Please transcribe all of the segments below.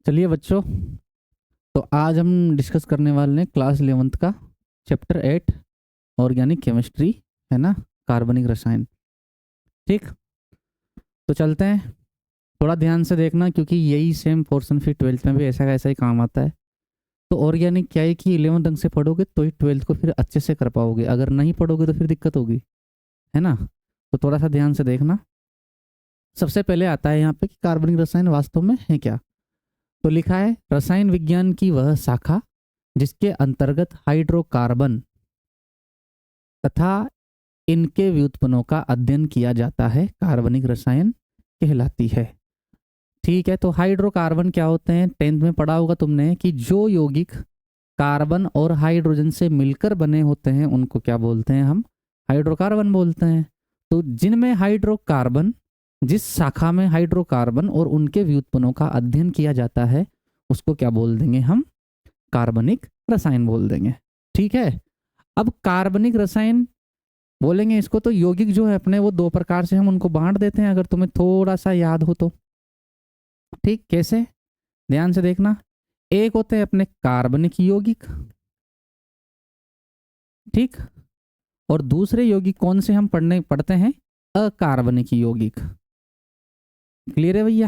चलिए बच्चों, तो आज हम डिस्कस करने वाले हैं क्लास 11th का चैप्टर 8 ऑर्गेनिक केमिस्ट्री, है ना, कार्बनिक रसायन। ठीक, तो चलते हैं। थोड़ा ध्यान से देखना क्योंकि यही सेम पोर्शन फिर 12th में भी ऐसा का ऐसा ही काम आता है। तो ऑर्गेनिक क्या है कि 11th ढंग से पढ़ोगे तो ही 12th को फिर अच्छे से कर पाओगे, अगर नहीं पढ़ोगे तो फिर दिक्कत होगी, है ना। तो थोड़ा सा ध्यान से देखना। सबसे पहले आता है यहाँ पे कि कार्बनिक रसायन वास्तव में है क्या। तो लिखा है रसायन विज्ञान की वह शाखा जिसके अंतर्गत हाइड्रोकार्बन तथा इनके व्युत्पन्नों का अध्ययन किया जाता है, कार्बनिक रसायन कहलाती है। ठीक है, तो हाइड्रोकार्बन क्या होते हैं, 10th में पढ़ा होगा तुमने कि जो यौगिक कार्बन और हाइड्रोजन से मिलकर बने होते हैं उनको क्या बोलते हैं, हम हाइड्रोकार्बन बोलते हैं। तो जिनमें हाइड्रोकार्बन, जिस शाखा में हाइड्रोकार्बन और उनके व्युत्पन्नों का अध्ययन किया जाता है उसको क्या बोल देंगे, हम कार्बनिक रसायन बोल देंगे। ठीक है, अब कार्बनिक रसायन बोलेंगे इसको तो यौगिक जो है अपने वो दो प्रकार से हम उनको बांट देते हैं, अगर तुम्हें थोड़ा सा याद हो तो। ठीक, कैसे, ध्यान से देखना। एक होते हैं अपने कार्बनिक यौगिक, ठीक, और दूसरे यौगिक कौन से हम पढ़ते हैं, अकार्बनिक यौगिक। क्लियर है भैया,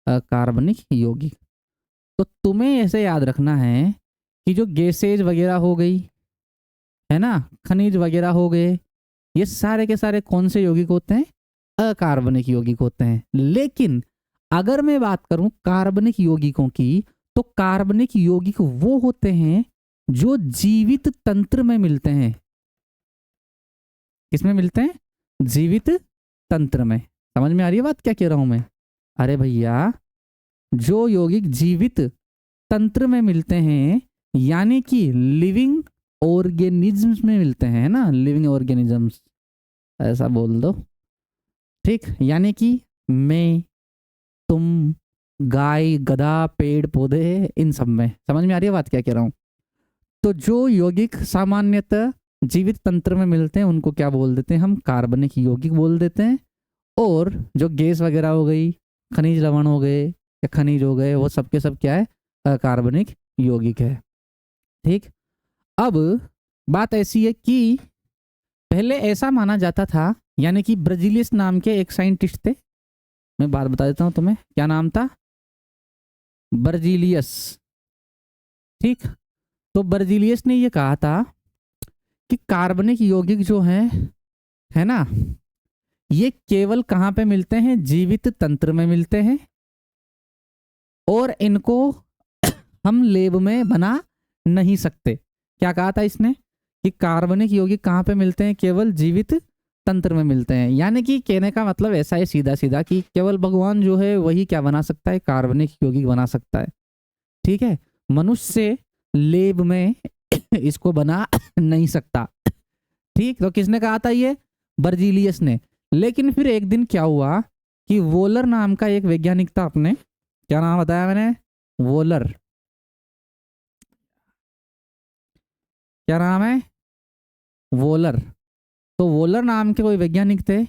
अकार्बनिक यौगिक। तो तुम्हें ऐसे याद रखना है कि जो गैसेज वगैरह हो गई, है ना, खनिज वगैरह हो गए, ये सारे के सारे कौन से यौगिक होते हैं, अकार्बनिक यौगिक होते हैं। लेकिन अगर मैं बात करूं कार्बनिक यौगिकों की, तो कार्बनिक यौगिक वो होते हैं जो जीवित तंत्र में मिलते हैं। किसमें मिलते हैं, जीवित तंत्र में। समझ में आ रही है बात क्या कह रहा हूं मैं। अरे भैया, जो यौगिक जीवित तंत्र में मिलते हैं यानी कि लिविंग ऑर्गेनिजम्स में मिलते हैं, है ना, लिविंग ऑर्गेनिजम्स ऐसा बोल दो। ठीक, यानी कि मैं, तुम, गाय, गधा, पेड़ पौधे, इन सब में। समझ में आ रही है बात क्या कह रहा हूं। तो जो यौगिक सामान्यतः जीवित तंत्र में मिलते हैं उनको क्या बोल देते हैं, हम कार्बनिक यौगिक बोल देते हैं। और जो गैस वगैरह हो गई, खनिज लवण हो गए या खनिज हो गए, वो सब के सब क्या है, अकार्बनिक यौगिक है। ठीक, अब बात ऐसी है कि पहले ऐसा माना जाता था, यानी कि ब्रजीलियस नाम के एक साइंटिस्ट थे, मैं बात बता देता हूं तुम्हें, क्या नाम था, बर्जीलियस। ठीक, तो बर्जीलियस ने यह कहा था कि कार्बनिक यौगिक जो हैं, है ना, ये केवल कहां पे मिलते हैं, जीवित तंत्र में मिलते हैं, और इनको हम लैब में बना नहीं सकते। क्या कहा था इसने कि कार्बनिक यौगिक कहां पे मिलते हैं, केवल जीवित तंत्र में मिलते हैं। यानी कि कहने का मतलब ऐसा है सीधा सीधा कि केवल भगवान जो है वही क्या बना सकता है, कार्बनिक यौगिक बना सकता है। ठीक है, मनुष्य लैब में इसको बना नहीं सकता। ठीक, तो किसने कहा था ये, बर्जीलियस ने। लेकिन फिर एक दिन क्या हुआ कि वोलर नाम का एक वैज्ञानिक था, अपने क्या नाम बताया मैंने, वोलर। क्या नाम है, वोलर। तो वोलर नाम के कोई वैज्ञानिक थे,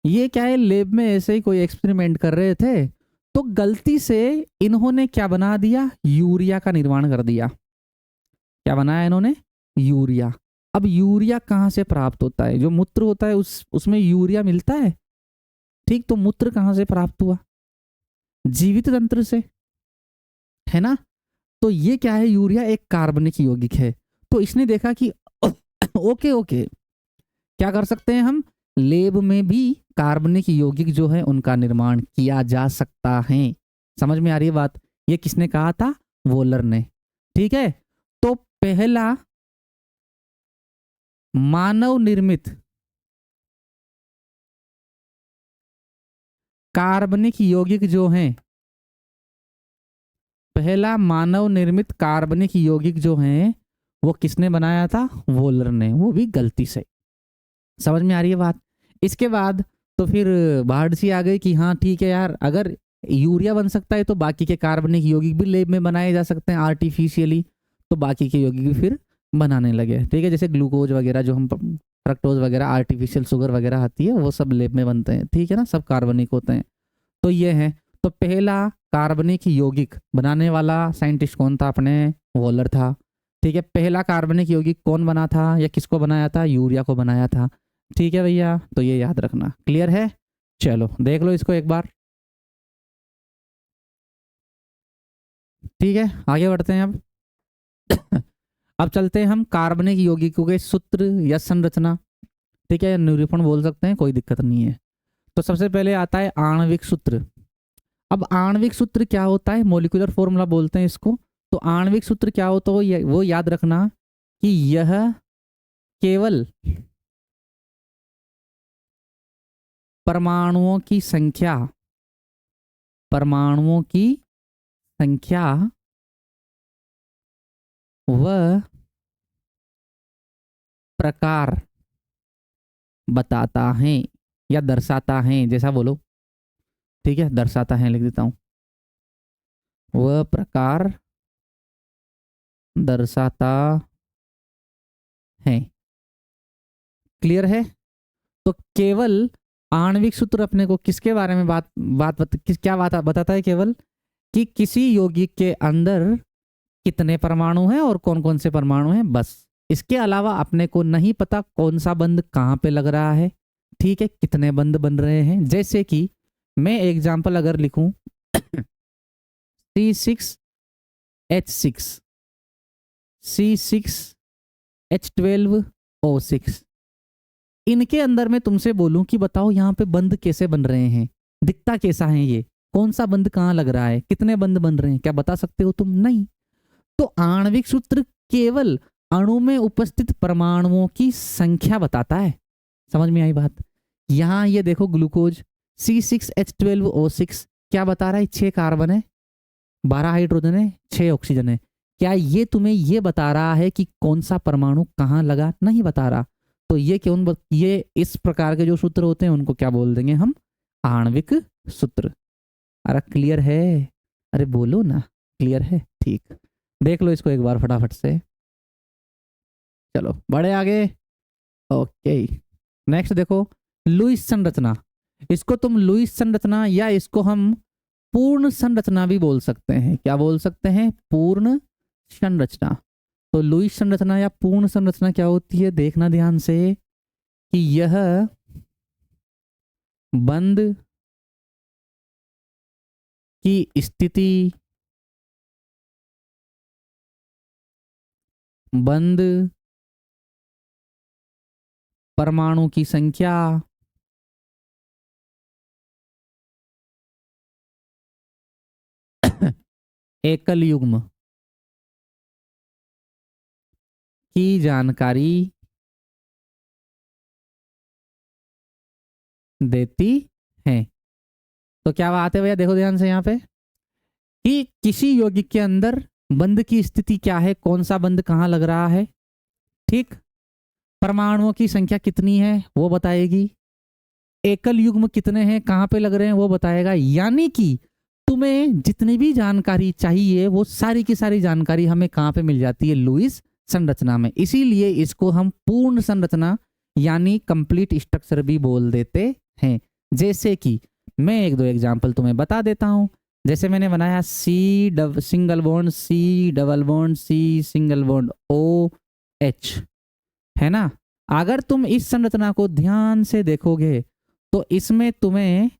ये क्या है, लेब में ऐसे ही कोई एक्सपेरिमेंट कर रहे थे, तो गलती से इन्होंने क्या बना दिया, यूरिया का निर्माण कर दिया। क्या बनाया इन्होंने, यूरिया। अब यूरिया कहाँ से प्राप्त होता है, जो मूत्र होता है उसमें यूरिया मिलता है। ठीक, तो मूत्र कहाँ से प्राप्त हुआ, जीवित तंत्र से, है ना। तो ये क्या है, यूरिया एक कार्बनिक यौगिक है। तो इसने देखा कि ओके ओके, क्या कर सकते हैं हम, लेब में भी कार्बनिक यौगिक जो है उनका निर्माण किया जा सकता है। समझ में आ रही है बात, ये किसने कहा था, वोलर ने। ठीक है, तो पहला मानव निर्मित कार्बनिक यौगिक जो है, पहला मानव निर्मित कार्बनिक यौगिक जो है वो किसने बनाया था, वोलर ने, वो भी गलती से। समझ में आ रही है बात। इसके बाद तो फिर बाहर सी आ गई कि हाँ ठीक है यार, अगर यूरिया बन सकता है तो बाकी के कार्बनिक यौगिक भी लैब में बनाए जा सकते हैं आर्टिफिशियली, तो बाकी के यौगिक भी फिर बनाने लगे। ठीक है, जैसे ग्लूकोज वगैरह जो हम, फ्रक्टोज वगैरह, आर्टिफिशियल शुगर वगैरह आती है, वो सब लैब में बनते हैं। ठीक है ना, सब कार्बनिक होते हैं। तो ये है, तो पहला कार्बनिक यौगिक बनाने वाला साइंटिस्ट कौन था? अपने वॉलर था। ठीक है, पहला कार्बनिक यौगिक कौन बना था या किसको बनाया था? यूरिया को बनाया था। ठीक है भैया, तो ये याद रखना। क्लियर है? चलो देख लो इसको एक बार। ठीक है, आगे बढ़ते हैं अब। अब चलते हैं हम कार्बनिक यौगिकों के सूत्र या संरचना। ठीक है, निरूपण बोल सकते हैं, कोई दिक्कत नहीं है। तो सबसे पहले आता है आणविक सूत्र। अब आणविक सूत्र क्या होता है? मोलिकुलर फॉर्मूला बोलते हैं इसको। तो आणविक सूत्र क्या होता है वो याद रखना कि यह केवल परमाणुओं की संख्या, परमाणुओं की संख्या व प्रकार बताता है या दर्शाता है, जैसा बोलो। ठीक है, दर्शाता है लिख देता हूं। वह प्रकार दर्शाता है। क्लियर है? तो केवल आणविक सूत्र अपने को किसके बारे में क्या बात बताता है? केवल कि किसी यौगिक के अंदर कितने परमाणु हैं और कौन कौन से परमाणु हैं, बस। इसके अलावा अपने को नहीं पता कौन सा बंध कहाँ पे लग रहा है। ठीक है, कितने बंध बन रहे हैं। जैसे कि मैं एग्जाम्पल अगर लिखूं C6H6, C6H12O6, इनके अंदर मैं तुमसे बोलूं कि बताओ यहाँ पे बंध कैसे बन रहे हैं, दिखता कैसा है, ये कौन सा बंध कहाँ लग रहा है, कितने बंध बन रहे हैं, क्या बता सकते हो तुम? नहीं। तो आणविक सूत्र केवल अणु में उपस्थित परमाणुओं की संख्या बताता है। समझ में आई बात? यहां ये देखो, ग्लूकोज C6H12O6 क्या बता रहा है? 6 कार्बन है, 12 हाइड्रोजन है, 6 ऑक्सीजन है। क्या ये तुम्हें ये बता रहा है कि कौन सा परमाणु कहाँ लगा? नहीं बता रहा। तो ये इस प्रकार के जो सूत्र होते हैं उनको क्या बोल देंगे हम? आणविक सूत्र। अरे क्लियर है? अरे बोलो ना, क्लियर है? ठीक, देख लो इसको एक बार फटाफट से। चलो बढ़े आगे। ओके, नेक्स्ट देखो, लुईस संरचना। इसको तुम लुईस संरचना या इसको हम पूर्ण संरचना भी बोल सकते हैं। क्या बोल सकते हैं? पूर्ण संरचना। तो लुईस संरचना या पूर्ण संरचना क्या होती है? देखना ध्यान से कि यह बंध की स्थिति, बंध परमाणु की संख्या, एकल युग्म की जानकारी देती है। तो क्या बात है भैया, देखो ध्यान से यहाँ पे कि किसी यौगिक के अंदर बंध की स्थिति क्या है, कौन सा बंध कहाँ लग रहा है। ठीक, परमाणुओं की संख्या कितनी है वो बताएगी, एकल युग्म कितने हैं, कहाँ पे लग रहे हैं वो बताएगा। यानी कि तुम्हें जितनी भी जानकारी चाहिए वो सारी की सारी जानकारी हमें कहाँ पे मिल जाती है? लुईस संरचना में। इसीलिए इसको हम पूर्ण संरचना यानी कंप्लीट स्ट्रक्चर भी बोल देते हैं। जैसे कि मैं एक दो एग्जांपल तुम्हें बता देता हूं। जैसे मैंने बनाया single bond C double bond C single bond OH, है ना? अगर तुम इस संरचना को ध्यान से देखोगे तो इसमें तुम्हें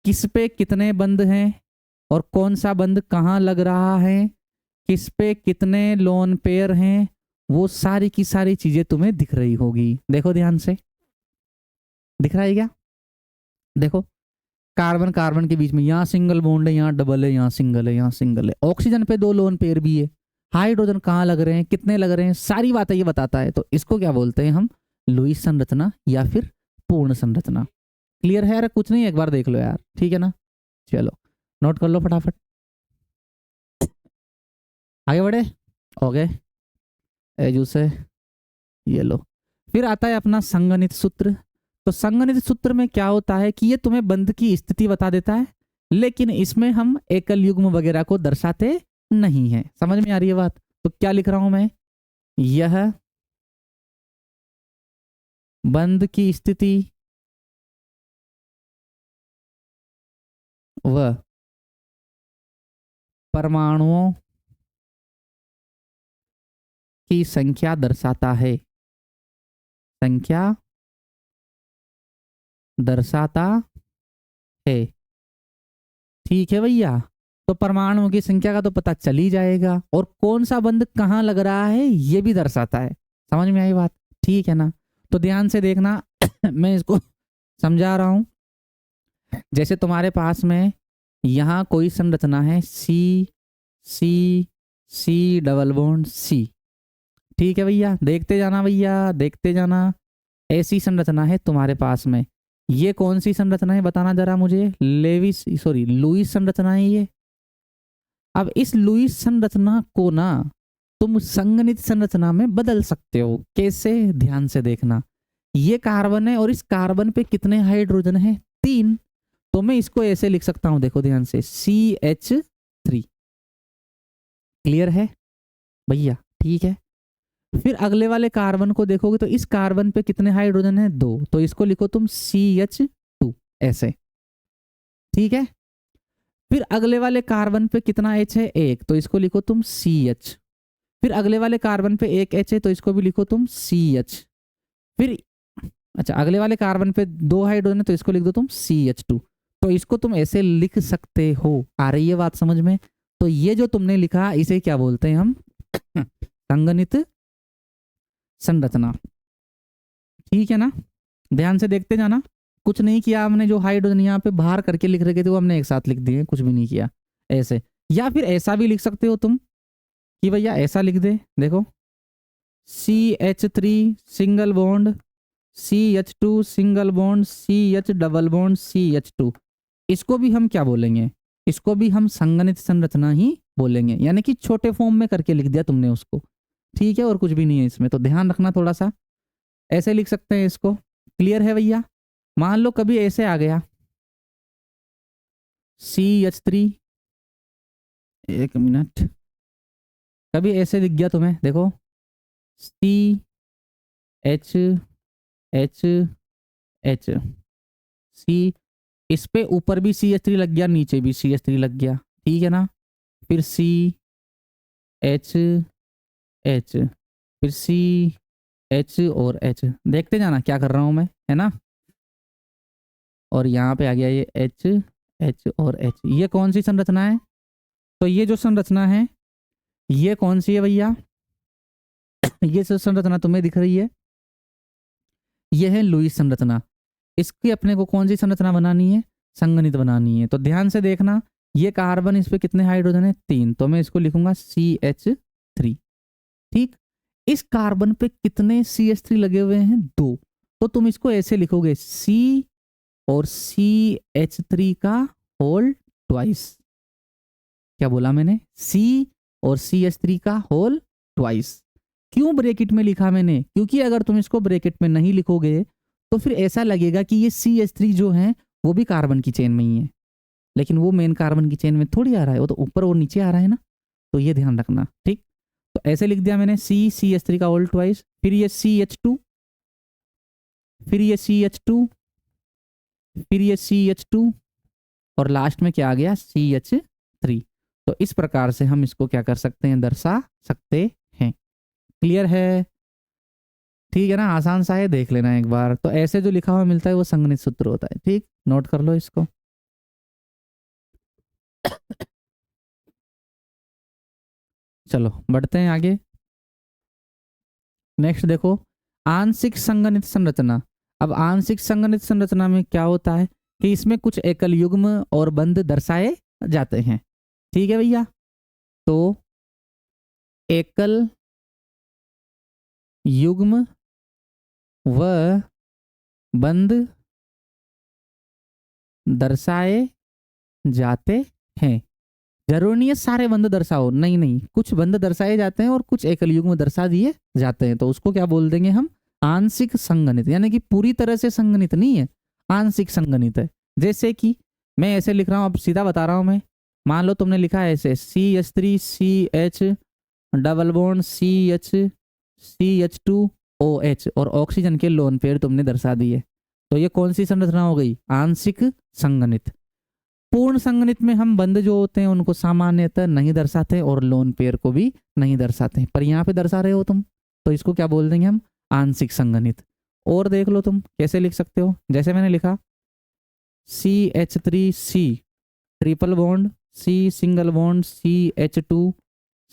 किस पे कितने बंध हैं और कौन सा बंध कहाँ लग रहा है, किस पे कितने लोन पेयर हैं, वो सारी की सारी चीजें तुम्हें दिख रही होगी। देखो ध्यान से, दिख रहा है क्या? देखो, कार्बन कार्बन के बीच में यहाँ सिंगल बॉन्ड है, यहाँ डबल है, यहाँ सिंगल है, यहाँ सिंगल है। ऑक्सीजन पे 2 लोन पेयर भी है। हाइड्रोजन कहाँ लग रहे हैं, कितने लग रहे हैं, सारी बातें ये बताता है। तो इसको क्या बोलते हैं हम? लुईस संरचना या फिर पूर्ण संरचना। क्लियर है यार? कुछ नहीं, एक बार देख लो यार, ठीक है ना? चलो नोट कर लो फटाफट, आगे बढ़े। ओके, एजू से ये लो। फिर आता है अपना संगणित सूत्र। तो संगणित सूत्र में क्या होता है कि ये तुम्हें बंध की स्थिति बता देता है, लेकिन इसमें हम एकल युग्म वगैरह को दर्शाते नहीं है। समझ में आ रही है बात? तो क्या लिख रहा हूं मैं? यह बंध की स्थिति व परमाणुओं की संख्या दर्शाता है, संख्या दर्शाता है। ठीक है भैया, तो परमाणुओं की संख्या का तो पता चल ही जाएगा, और कौन सा बंध कहाँ लग रहा है ये भी दर्शाता है। समझ में आई बात? ठीक है ना? तो ध्यान से देखना मैं इसको समझा रहा हूं। जैसे तुम्हारे पास में यहाँ कोई संरचना है सी सी सी डबल बॉन्ड सी। ठीक है भैया, देखते जाना भैया, देखते जाना। ऐसी संरचना है तुम्हारे पास में। ये कौन सी संरचना है बताना जरा मुझे? लुईस संरचना है ये। अब इस लुईस संरचना को ना तुम संगनित संरचना में बदल सकते हो। कैसे? ध्यान से देखना। ये कार्बन है और इस कार्बन पे कितने हाइड्रोजन है? 3। तो मैं इसको ऐसे लिख सकता हूं, देखो ध्यान से, CH3। क्लियर है भैया? ठीक है। फिर अगले वाले कार्बन को देखोगे तो इस कार्बन पे कितने हाइड्रोजन है? 2। तो इसको लिखो तुम CH2 ऐसे। ठीक है। फिर अगले वाले कार्बन पे कितना H है? 1। तो इसको लिखो तुम CH। फिर अगले वाले कार्बन पे एक H है तो इसको भी लिखो तुम CH। फिर अच्छा, अगले वाले कार्बन पे 2 हाइड्रोजन है तो इसको लिख दो तुम CH2। तो इसको तुम ऐसे लिख सकते हो। आ रही है बात समझ में? तो ये जो तुमने लिखा इसे क्या बोलते हैं हम? संगनित संरचना। ठीक है ना? ध्यान से देखते जाना। कुछ नहीं किया हमने, जो हाइड्रोजन यहाँ पे बाहर करके लिख रखे थे वो हमने एक साथ लिख दिए, कुछ भी नहीं किया ऐसे। या फिर ऐसा भी लिख सकते हो तुम कि भैया ऐसा लिख दे, देखो CH3 single bond CH2 single bond CH double bond CH2। इसको भी हम क्या बोलेंगे? इसको भी हम संगनित संरचना ही बोलेंगे, यानी कि छोटे फॉर्म में करके लिख दिया तुमने उसको। ठीक है, और कुछ भी नहीं है इसमें, तो ध्यान रखना थोड़ा सा। ऐसे लिख सकते हैं इसको। क्लियर है भैया? मान लो कभी ऐसे आ गया CH3, एक मिनट, कभी ऐसे दिख गया तुम्हें, देखो CH C, इस पे ऊपर भी CH3 लग गया, नीचे भी CH3 लग गया। ठीक है ना? फिर CH फिर CH और H। देखते जाना क्या कर रहा हूं मैं, है ना? और यहाँ पे आ गया ये H और H। ये कौन सी संरचना है? तो ये जो संरचना है ये कौन सी है भैया? ये जो संरचना तुम्हें दिख रही है ये है लुईस संरचना। इसकी अपने को कौन सी संरचना बनानी है? संगनित बनानी है। तो ध्यान से देखना, ये कार्बन, इस पे कितने हाइड्रोजन है? 3। तो मैं इसको लिखूंगा CH3। ठीक। इस कार्बन पे कितने CH3 लगे हुए हैं? 2। तो तुम इसको ऐसे लिखोगे C और CH3 का होल ट्वाइस। क्या बोला मैंने? C और CH3 का होल ट्वाइस। क्यों ब्रैकेट में लिखा मैंने? क्योंकि अगर तुम इसको ब्रैकेट में नहीं लिखोगे तो फिर ऐसा लगेगा कि ये CH3 जो है वो भी कार्बन की चेन में ही है, लेकिन वो मेन कार्बन की चेन में थोड़ी आ रहा है, वो तो ऊपर और नीचे आ रहा है ना। तो ये ध्यान रखना। ठीक। तो ऐसे लिख दिया मैंने CH3 का होल ट्वाइस, फिर ये CH2, फिर ये CH2, फिर ये CH2, और लास्ट में क्या आ गया? CH3। तो इस प्रकार से हम इसको क्या कर सकते हैं? दर्शा सकते हैं। क्लियर है? ठीक है ना? आसान सा है, देख लेना एक बार। तो ऐसे जो लिखा हुआ मिलता है वो संगनित सूत्र होता है। ठीक, नोट कर लो इसको। चलो बढ़ते हैं आगे। नेक्स्ट देखो, आंशिक संगनित संरचना। अब आंशिक संगनित संरचना में क्या होता है कि इसमें कुछ एकल युग्म और बंध दर्शाए जाते हैं। ठीक है भैया? तो एकल युग्म व बंध दर्शाए जाते हैं। जरूरी नहीं है सारे बंध दर्शाओ, नहीं नहीं, कुछ बंध दर्शाए जाते हैं और कुछ एकल युग्म दर्शा दिए जाते हैं। तो उसको क्या बोल देंगे हम? आंशिक संगनित, यानी कि पूरी तरह से संगनित नहीं है, आंशिक संगनित है। जैसे कि मैं ऐसे लिख रहा हूं, अब सीधा बता रहा हूं मैं। मान लो तुमने लिखा है ऐसे CH3 CH double bond CH CH2 OH, और ऑक्सीजन के लोन पेयर तुमने दर्शा दिए। तो ये कौन सी संरचना हो गई? आंशिक संगनित। पूर्ण संगणित में हम बंध जो होते हैं उनको सामान्यतः नहीं दर्शाते और लोन पेयर को भी नहीं दर्शाते, पर यहाँ पे दर्शा रहे हो तुम, तो इसको क्या बोल देंगे हम, आंशिक संगणित। और देख लो तुम कैसे लिख सकते हो, जैसे मैंने लिखा CH3C triple bond, C single bond, CH2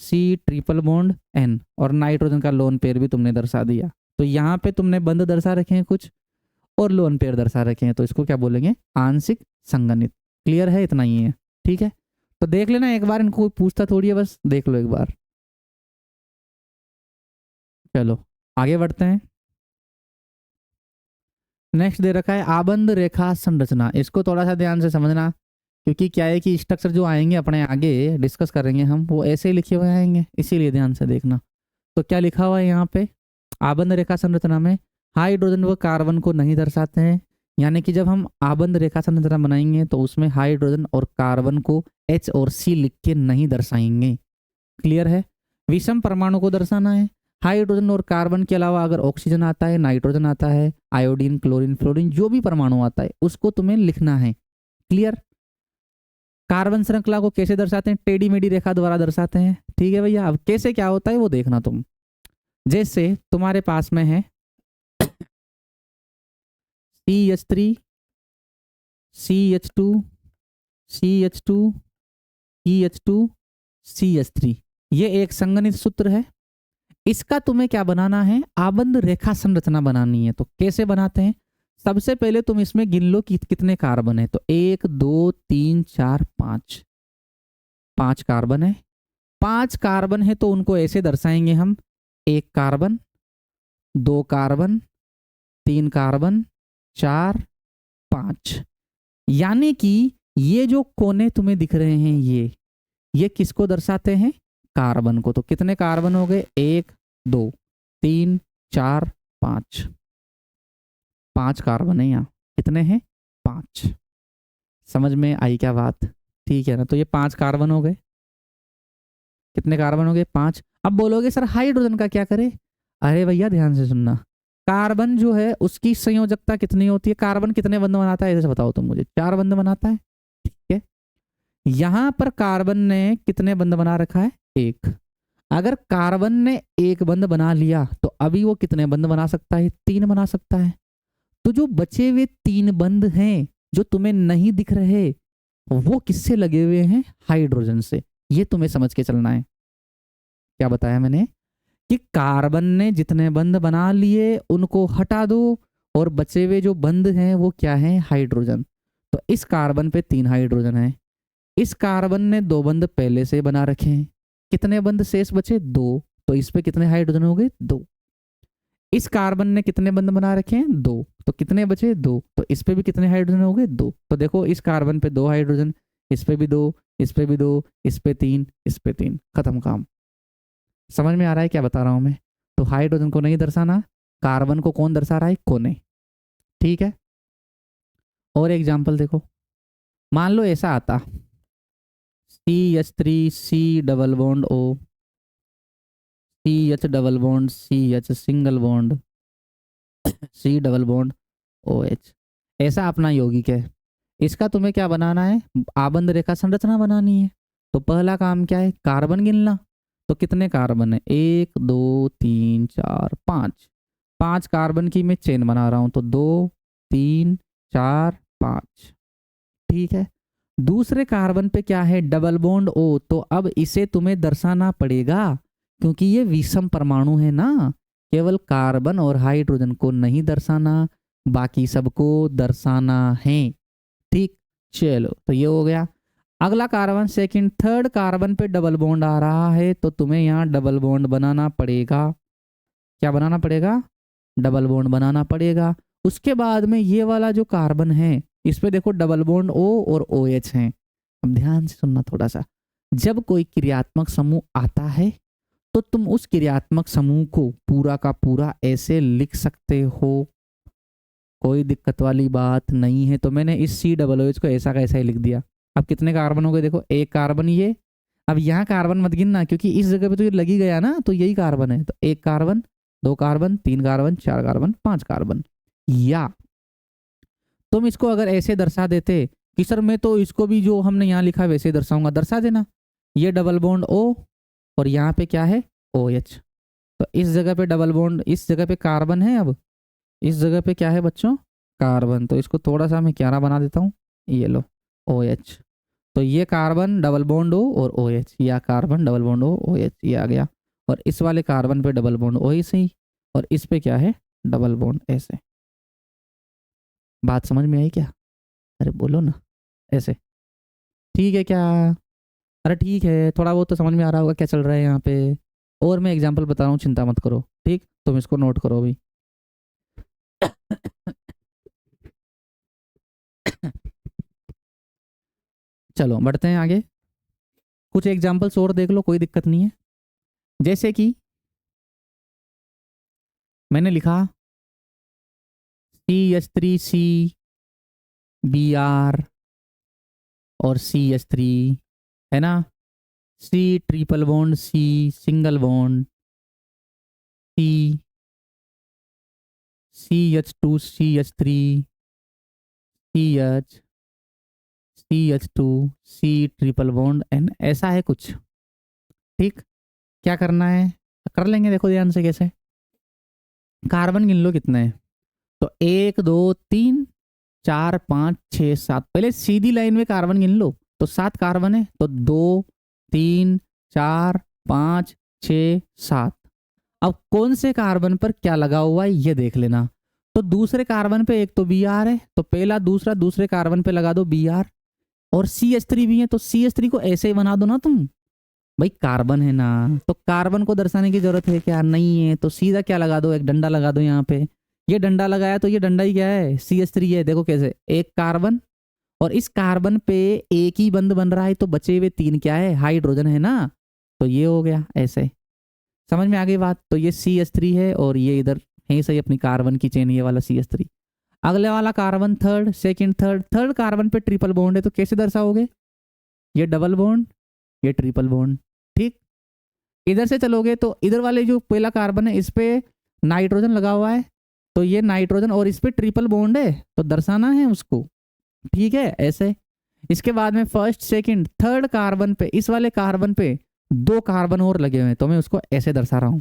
C triple bond N, और नाइट्रोजन का लोन पेयर भी तुमने दर्शा दिया। तो यहाँ पे तुमने बंध दर्शा रखे हैं कुछ और लोन पेयर दर्शा रखे हैं, तो इसको क्या बोलेंगे, आंशिक संगणित। क्लियर है, इतना ही है, ठीक है। तो देख लेना एक बार, इनको कोई पूछता थोड़ी है, बस देख लो एक बार। चलो आगे बढ़ते हैं। नेक्स्ट दे रखा है आबंध रेखा संरचना। इसको थोड़ा सा ध्यान से समझना, क्योंकि क्या है कि स्ट्रक्चर जो आएंगे अपने आगे डिस्कस करेंगे हम, वो ऐसे ही लिखे हुए आएंगे, इसीलिए ध्यान से देखना। तो क्या लिखा हुआ है यहाँ पे, आबंध रेखा संरचना में हाइड्रोजन व कार्बन को नहीं दर्शाते हैं, यानी कि जब हम आबंध रेखा संरचना बनाएंगे तो उसमें हाइड्रोजन और कार्बन को H और C लिख के नहीं दर्शाएंगे। क्लियर है। विषम परमाणु को दर्शाना है, हाइड्रोजन और कार्बन के अलावा अगर ऑक्सीजन आता है, नाइट्रोजन आता है, आयोडीन, क्लोरीन, फ्लोरीन, जो भी परमाणु आता है उसको तुम्हें लिखना है। क्लियर। कार्बन श्रृंखला को कैसे दर्शाते हैं, टेढ़ी मेढ़ी रेखा द्वारा दर्शाते हैं। ठीक है भैया, अब कैसे क्या होता है वो देखना तुम। जैसे तुम्हारे पास में है CH3 CH2 CH2 CH2 CH3, ये एक संगणित सूत्र है। इसका तुम्हें क्या बनाना है, आबंध रेखा संरचना बनानी है। तो कैसे बनाते हैं, सबसे पहले तुम इसमें गिन लो कि कितने कार्बन है। तो 1 2 3 4 5, 5 कार्बन है। 5 कार्बन है तो उनको ऐसे दर्शाएंगे हम, 1 कार्बन, 2 कार्बन, 3 कार्बन, 4 5। यानी कि ये जो कोने तुम्हें दिख रहे हैं ये किसको दर्शाते हैं, कार्बन को। तो कितने कार्बन हो गए, 1 2 3 4 5, 5 कार्बन है यहाँ। कितने हैं, 5। समझ में आई क्या बात, ठीक है ना। तो ये 5 कार्बन हो गए। कितने कार्बन हो गए, 5। अब बोलोगे सर हाइड्रोजन का क्या करे, अरे भैया ध्यान से सुनना, कार्बन जो है उसकी संयोजकता कितनी होती है, कार्बन कितने बंध बनाता है, ऐसे बताओ तुम मुझे। 4 बंध बनाता है, ठीक है। यहां पर कार्बन ने कितने बंध बना रखा है, 1। अगर कार्बन ने 1 बंध बना लिया तो अभी वो कितने बंध बना सकता है, 3 बना सकता है। तो जो बचे हुए 3 बंध हैं जो तुम्हें नहीं दिख रहे, वो किससे लगे हुए हैं, हाइड्रोजन से। ये तुम्हें समझ के चलना है। क्या बताया मैंने कि कार्बन ने जितने बंध बना लिए उनको हटा दो, और बचे हुए जो बंध हैं वो क्या है, हाइड्रोजन। तो इस कार्बन पे 3 हाइड्रोजन है, इस कार्बन ने 2 बंध पहले से बना रखे हैं, कितने बंध शेष बचे, 2। तो इस पे कितने हाइड्रोजन हो गए, 2। इस कार्बन ने कितने बंध बना रखे हैं, 2। तो कितने बचे, 2। तो इस पे भी कितने हाइड्रोजन हो गए, 2। तो देखो इस कार्बन पे 2 हाइड्रोजन, इस पे भी 2, इस पे भी 2, इस पे 3, इस पे 3, खत्म काम। समझ में आ रहा है क्या बता रहा हूं मैं। तो हाइड्रोजन को नहीं दर्शाना, कार्बन को कौन दर्शा रहा है, कोने। ठीक है। और एग्जाम्पल देखो, मान लो ऐसा आता CH3C double bond O, CH double bond CH single bond C double bond OH, ऐसा अपना यौगिक है। इसका तुम्हें क्या बनाना है, आबंध रेखा संरचना बनानी है। तो पहला काम क्या है, कार्बन गिनना। तो कितने कार्बन है, 1 2 3 4 5, 5 कार्बन की मैं चेन बना रहा हूं। तो 2 3 4 5, ठीक है। दूसरे कार्बन पे क्या है, डबल बॉन्ड O। तो अब इसे तुम्हें दर्शाना पड़ेगा, क्योंकि ये विषम परमाणु है ना, केवल कार्बन और हाइड्रोजन को नहीं दर्शाना, बाकी सबको दर्शाना है। ठीक, चलो तो ये हो गया। अगला कार्बन सेकंड, थर्ड कार्बन पे डबल बॉन्ड आ रहा है, तो तुम्हें यहाँ डबल बॉन्ड बनाना पड़ेगा। क्या बनाना पड़ेगा, डबल बॉन्ड बनाना पड़ेगा। उसके बाद में ये वाला जो कार्बन है इस पे देखो डबल बॉन्ड O और OH हैं। अब ध्यान से सुनना थोड़ा सा, जब कोई क्रियात्मक समूह आता है तो तुम उस क्रियात्मक समूह को पूरा का पूरा ऐसे लिख सकते हो, कोई दिक्कत वाली बात नहीं है। तो मैंने इस COOH को ऐसा का ऐसा ही लिख दिया। अब कितने कार्बन हो गए, देखो 1 कार्बन ये। अब यहाँ कार्बन मत गिनना, क्योंकि इस जगह पे तो ये लगी गया ना, तो यही कार्बन है। तो 1 carbon, 2 carbon, 3 carbon, 4 carbon, 5 carbon. या तुम इसको अगर ऐसे दर्शा देते कि सर मैं तो इसको भी जो हमने यहाँ लिखा है वैसे ही दर्शाऊंगा, दर्शा देना। ये डबल बॉन्ड O और यहाँ पे क्या है OH। तो इस जगह पे डबल बॉन्ड, इस जगह पे कार्बन है, अब इस जगह पे क्या है बच्चों, कार्बन। तो इसको थोड़ा सा मैं क्यारा बना देता हूँ, ये लो OH। तो ये कार्बन डबल बॉन्ड O और OH, या carbon double bond O OH, ये आ गया। और इस वाले कार्बन पे डबल बॉन्ड O ऐसे ही, और इस पे क्या है डबल बॉन्ड ऐसे। बात समझ में आई क्या? अरे बोलो ना, ऐसे ठीक है क्या? अरे ठीक है, थोड़ा बहुत तो समझ में आ रहा होगा क्या चल रहा है यहाँ पे। और मैं एग्जांपल बता रहा हूँ, चिंता मत करो, ठीक? तुम इसको नोट करो अभी। चलो बढ़ते हैं आगे, कुछ एग्जांपल्स और देख लो, कोई दिक्कत नहीं है। जैसे कि मैंने लिखा CH3C Br और CH3, है ना, C triple bond C single bond C, CH2 CH3 CH CH2 C triple bond N, ऐसा है कुछ, ठीक? क्या करना है, कर लेंगे, देखो ध्यान से कैसे। कार्बन गिन लो कितने हैं, तो 1 2 3 4 5 6 7, पहले सीधी लाइन में कार्बन गिन लो, तो 7 कार्बन है, तो 2 3 4 5 6 7। अब कौन से कार्बन पर क्या लगा हुआ है ये देख लेना। तो दूसरे कार्बन पे एक तो Br है, तो पहला दूसरा दूसरे कार्बन पे लगा दो Br, और CH3 भी है, तो CH3 को ऐसे ही बना दो ना तुम, भाई कार्बन है ना, तो कार्बन को दर्शाने की जरूरत है क्या, नहीं है, तो सीधा क्या लगा दो, एक डंडा लगा दो यहाँ पे। ये डंडा लगाया तो ये डंडा ही क्या है, CH3 है। देखो कैसे, एक कार्बन और इस कार्बन पे एक ही बंद बन रहा है, तो बचे हुए 3 क्या है, हाइड्रोजन है ना, तो ये हो गया ऐसे। समझ में आ गई बात? तो ये CH3 है और ये इधर है सही अपनी कार्बन की चेन, ये वाला CH3। अगले वाला carbon third second third carbon पे ट्रिपल बॉन्ड है, तो कैसे दर्शाओगे, ये डबल बॉन्ड ये ट्रिपल बॉन्ड, ठीक? इधर से चलोगे तो इधर वाले जो पहला कार्बन है इस पे नाइट्रोजन लगा हुआ है, तो ये नाइट्रोजन और इस पे ट्रिपल बॉन्ड है, तो दर्शाना है उसको, ठीक है ऐसे। इसके बाद में फर्स्ट सेकंड थर्ड कार्बन पे, इस वाले कार्बन पे 2 कार्बन और लगे हुए हैं, तो मैं उसको ऐसे दर्शा रहा हूँ।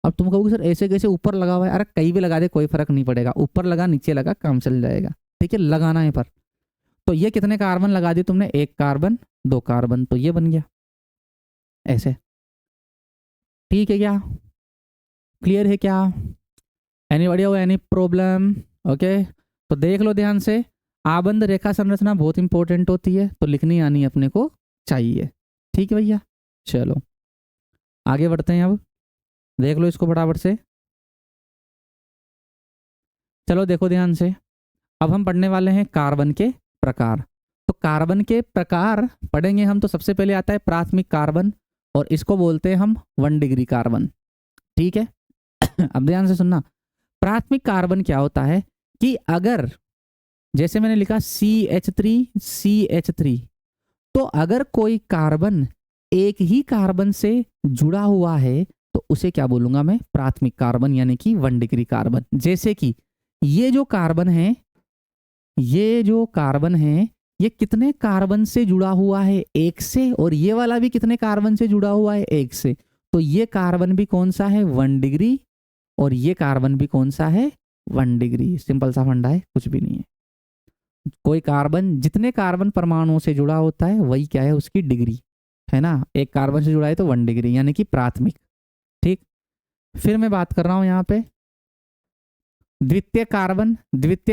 अब तुम कहोगे सर ऐसे कैसे, ऊपर लगा हुआ है, अरे कहीं भी लगा दे कोई फर्क नहीं पड़ेगा, ऊपर लगा नीचे लगा काम चल जाएगा, ठीक है, लगाना है पर। तो ये कितने कार्बन लगा दिए तुमने, 1 कार्बन 2 कार्बन, तो ये बन गया ऐसे, ठीक है क्या, क्लियर है क्या? एनीबॉडी हो एनी प्रॉब्लम? ओके, तो देख लो ध्यान से, आबंध रेखा संरचना बहुत इंपॉर्टेंट होती है, तो लिखनी आनी अपने को चाहिए, ठीक है भैया। चलो आगे बढ़ते हैं, अब देख लो इसको फटाफट से। चलो देखो ध्यान से, अब हम पढ़ने वाले हैं कार्बन के प्रकार। तो कार्बन के प्रकार पढ़ेंगे हम, तो सबसे पहले आता है प्राथमिक कार्बन, और इसको बोलते हैं हम 1 डिग्री कार्बन, ठीक है। अब ध्यान से सुनना, प्राथमिक कार्बन क्या होता है कि अगर जैसे मैंने लिखा CH3 तो अगर कोई कार्बन एक ही कार्बन से जुड़ा हुआ है, तो उसे क्या बोलूंगा मैं, प्राथमिक कार्बन, यानी कि 1 डिग्री कार्बन। जैसे कि ये जो कार्बन है, ये कितने कार्बन से जुड़ा हुआ है, 1 से, और ये वाला भी कितने कार्बन से जुड़ा हुआ है, 1 से, तो ये कार्बन भी कौन सा है, 1 डिग्री, और ये कार्बन भी कौन सा है, 1 डिग्री। सिंपल सा फंडा है, कुछ भी नहीं है। कोई कार्बन जितने कार्बन परमाणुओं से जुड़ा होता है वही क्या है, उसकी डिग्री है ना। एक कार्बन से जुड़ा है तो 1 डिग्री, यानी कि प्राथमिक, ठीक। फिर मैं बात कर रहा हूं यहाँ पे द्वितीय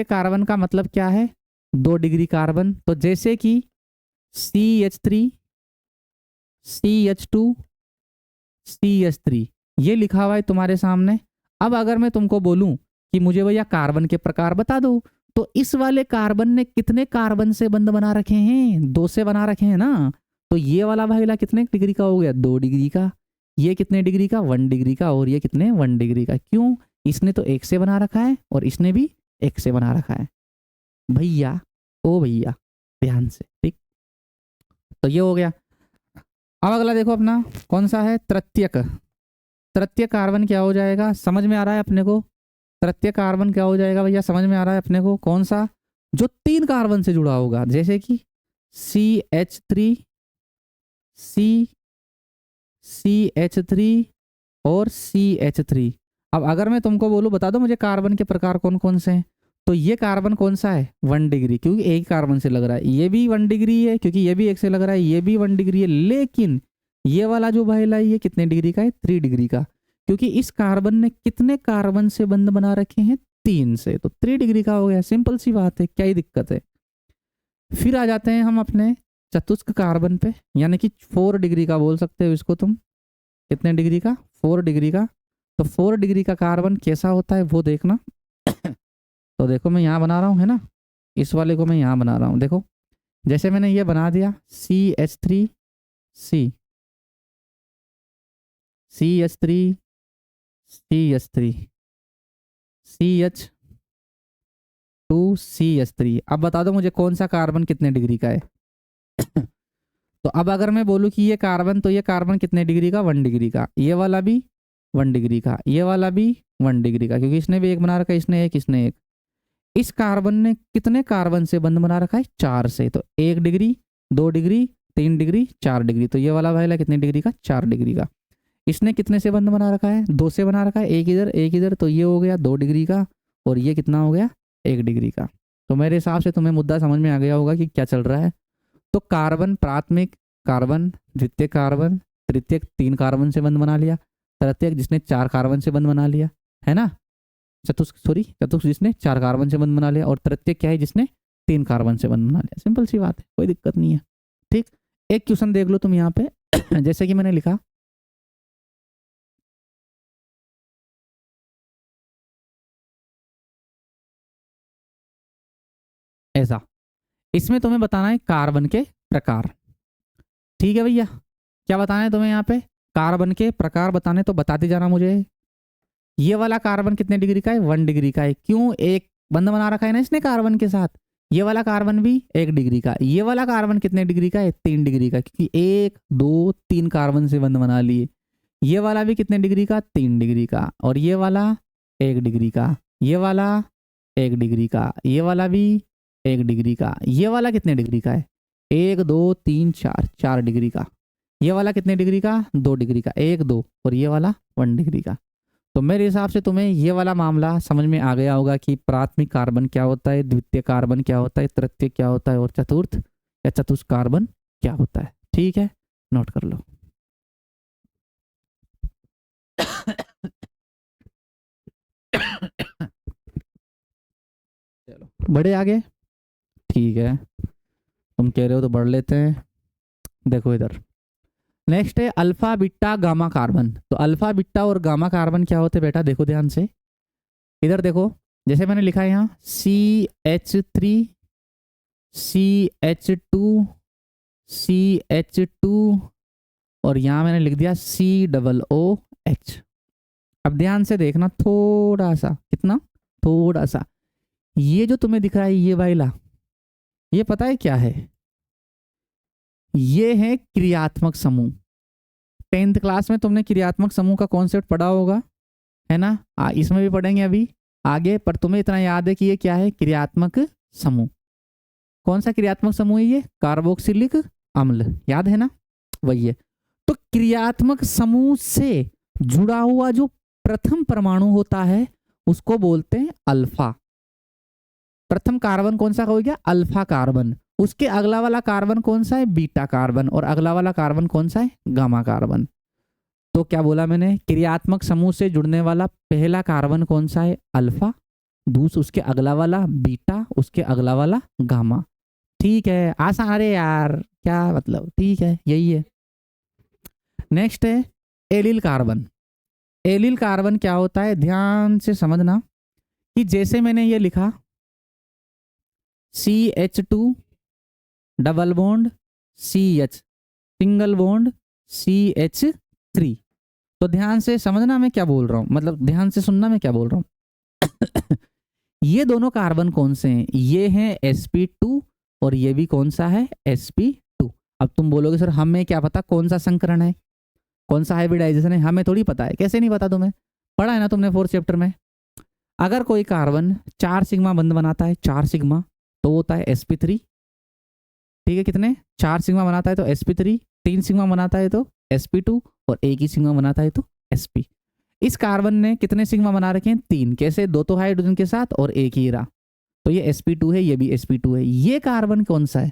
कार्बन का मतलब क्या है, 2 डिग्री कार्बन। तो जैसे कि CH3 CH2 CH3 ये लिखा हुआ है तुम्हारे सामने। अब अगर मैं तुमको बोलूं कि मुझे भैया कार्बन के प्रकार बता दो, तो इस वाले कार्बन ने कितने कार्बन से बंध बना रखे हैं, 2 से बना रखे हैं ना, तो ये वाला भाईला कितने डिग्री का हो गया, 2 डिग्री का। ये कितने डिग्री का, 1 डिग्री का, और ये कितने, 1 डिग्री का। क्यों, इसने तो 1 से बना रखा है और इसने भी 1 से बना रखा है भैया, ओ भैया ध्यान से, ठीक। तो ये हो गया। अब अगला देखो अपना कौन सा है, तृतीयक कार्बन क्या हो जाएगा, समझ में आ रहा है अपने को, तृतीय कार्बन क्या हो जाएगा भैया, समझ में आ रहा है अपने को, कौन सा, जो 3 कार्बन से जुड़ा होगा, जैसे कि CH3, CH3 और CH3। अब अगर मैं तुमको बोलूं बता दो मुझे कार्बन के प्रकार कौन कौन से हैं, तो ये कार्बन कौन सा है 1 डिग्री, क्योंकि एक कार्बन से लग रहा है। ये भी 1 डिग्री है क्योंकि ये भी एक से लग रहा है, ये भी 1 डिग्री है। लेकिन ये वाला जो भाईला ये कितने डिग्री का है 3 डिग्री का, क्योंकि इस कार्बन ने कितने कार्बन से बंध बना रखे हैं 3 से, तो 3 डिग्री का हो गया। सिंपल सी बात है, क्या ही दिक्कत है। फिर आ जाते हैं हम अपने चतुस्क कार्बन पे, यानी कि 4 डिग्री का बोल सकते हो इसको तुम। कितने डिग्री का 4 डिग्री का। तो 4 डिग्री का कार्बन कैसा होता है वो देखना। तो देखो मैं यहाँ बना रहा हूँ, है ना, इस वाले को मैं यहाँ बना रहा हूँ। देखो जैसे मैंने ये बना दिया CH3 C, CH3 CH3 CH2 CH3। अब बता दो मुझे कौन सा कार्बन कितने डिग्री का है। तो अब अगर मैं बोलूँ कि ये कार्बन, तो ये कार्बन कितने डिग्री का 1 डिग्री का, ये वाला भी 1 डिग्री का, ये वाला भी 1 डिग्री का, क्योंकि इसने भी एक बना रखा है, इसने एक, इसने एक। इस कार्बन ने कितने कार्बन से बंध बना रखा है 4 से, तो 1 डिग्री 2 डिग्री 3 डिग्री 4 डिग्री। तो ये वाला भाईला कितने डिग्री का 4 डिग्री का। इसने कितने से बंध बना रखा है 2 से बना रखा है, एक इधर एक इधर, तो ये हो गया 2 डिग्री का, और ये कितना हो गया 1 डिग्री का। तो मेरे हिसाब से तुम्हें मुद्दा समझ में आ गया होगा कि क्या चल रहा है। तो कार्बन प्राथमिक कार्बन, द्वितीयक कार्बन, तृतीयक 3 कार्बन से बंध बना लिया, तृतीयक जिसने 4 कार्बन से बंध बना लिया, है ना, चतुर्थ जिसने 4 कार्बन से बंध बना लिया, और तृतीयक क्या है जिसने 3 कार्बन से बंध बना लिया। सिंपल सी बात है, कोई दिक्कत नहीं है। ठीक, एक क्वेश्चन देख लो तुम यहाँ पे। जैसे कि मैंने लिखा ऐसा, इसमें तुम्हें बताना है कार्बन के प्रकार। ठीक है भैया, क्या बताना है तुम्हें यहाँ पे, कार्बन के प्रकार बताने, तो बताते जाना मुझे। ये वाला कार्बन कितने डिग्री का है 1 डिग्री का है, क्यों, एक बंध बना रखा है ना इसने कार्बन के साथ। ये वाला कार्बन भी 1 डिग्री का। ये वाला कार्बन कितने डिग्री का है 3 डिग्री का, क्योंकि 1 2 3 कार्बन से बंध बना लिए। ये वाला भी कितने डिग्री का 3 डिग्री का, और ये वाला 1 डिग्री का, ये वाला 1 डिग्री का, ये वाला भी 1 डिग्री का। ये वाला कितने डिग्री का है 1 2 3 4 4 डिग्री का। ये वाला कितने डिग्री का 2 डिग्री का, 1 2, और ये वाला 1 डिग्री का। तो मेरे हिसाब से तुम्हें ये वाला मामला समझ में आ गया होगा कि प्राथमिक कार्बन क्या होता है, द्वितीय कार्बन क्या होता है, तृतीय क्या होता है, और चतुर्थ या चतुष्क कार्बन क्या होता है। ठीक है, नोट कर लो। चलो बढ़े आगे। ठीक है, तुम कह रहे हो तो बढ़ लेते हैं। देखो इधर नेक्स्ट है अल्फा बीटा गामा कार्बन। तो अल्फा बीटा और गामा कार्बन क्या होते हैं बेटा, देखो ध्यान से। इधर देखो, जैसे मैंने लिखा है यहाँ CH3 CH2 CH2, और यहाँ मैंने लिख दिया COOH। अब ध्यान से देखना थोड़ा सा, कितना, थोड़ा सा। ये जो तुम्हें दिख रहा है ये वाला, ये पता है क्या है, ये है क्रियात्मक समूह। 10th क्लास में तुमने क्रियात्मक समूह का कॉन्सेप्ट पढ़ा होगा, है ना, इसमें भी पढ़ेंगे अभी आगे, पर तुम्हें इतना याद है कि ये क्या है क्रियात्मक समूह। कौन सा क्रियात्मक समूह है ये, कार्बोक्सिलिक अम्ल, याद है ना, वही है। तो क्रियात्मक समूह से जुड़ा हुआ जो प्रथम परमाणु होता है उसको बोलते हैं अल्फा। प्रथम कार्बन कौन सा हो गया अल्फा कार्बन, उसके अगला वाला कार्बन कौन सा है बीटा कार्बन, और अगला वाला कार्बन कौन सा है गामा कार्बन। तो क्या बोला मैंने, क्रियात्मक समूह से जुड़ने वाला पहला कार्बन कौन सा है अल्फा, दूसरा उसके अगला वाला बीटा, उसके अगला वाला गामा। ठीक है, आसान, अरे यार क्या मतलब, ठीक है यही है। नेक्स्ट है एलिल कार्बन। एलिल कार्बन क्या होता है, ध्यान से समझना कि जैसे मैंने ये लिखा CH2 double bond CH single bond CH3, तो ध्यान से समझना मैं क्या बोल रहा हूं, मतलब ध्यान से सुनना मैं क्या बोल रहा हूं। ये दोनों कार्बन कौन से हैं, ये हैं sp2, और ये भी कौन सा है sp2। अब तुम बोलोगे सर हमें क्या पता कौन सा संकरण है, कौन सा हाइब्रिडाइजेशन है, हमें थोड़ी पता है। कैसे नहीं पता, तुम्हें पढ़ा है ना तुमने 4th चैप्टर में। अगर कोई कार्बन 4 सिग्मा बंध बनाता है, 4 सिग्मा, तो वो होता है sp3। ठीक है, कितने 4 सिग्मा बनाता है तो sp3, 3 सिग्मा बनाता है तो sp2 और एक ही सिग्मा बनाता है तो sp। इस कार्बन ने कितने सिग्मा बना रखे हैं? 3। कैसे? 2 तो हाइड्रोजन के साथ और एक ही रहा, तो ये sp2 है, ये भी sp2 है। ये कार्बन कौन सा है?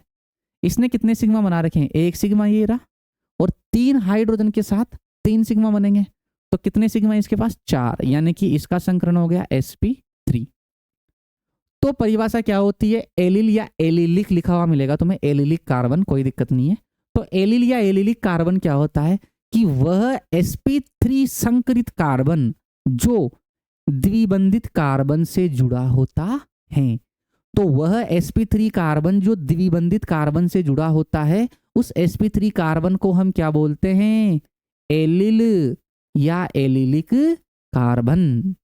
इसने कितने सिग्मा बना रखे हैं? 1 सिग्मा ये रहा, और 3 हाइड्रोजन के साथ 3 सिग्मा बनेंगे, तो कितने सिग्मा इसके पास? 4, यानी कि इसका संकरण हो गया sp3। तो परिभाषा क्या होती है? एलिल या एलिलिक लिखा हुआ मिलेगा तुम्हें, एलिलिक कार्बन, कोई दिक्कत नहीं है। तो एलिल या एलिलिक कार्बन क्या होता है कि वह sp3 संकरित कार्बन जो द्विबंधित कार्बन से जुड़ा होता है। तो वह sp3 कार्बन जो द्विबंधित कार्बन से जुड़ा होता है, उस sp3 कार्बन को हम क्या बोलते हैं? एलिल या एलिलिक कार्बन।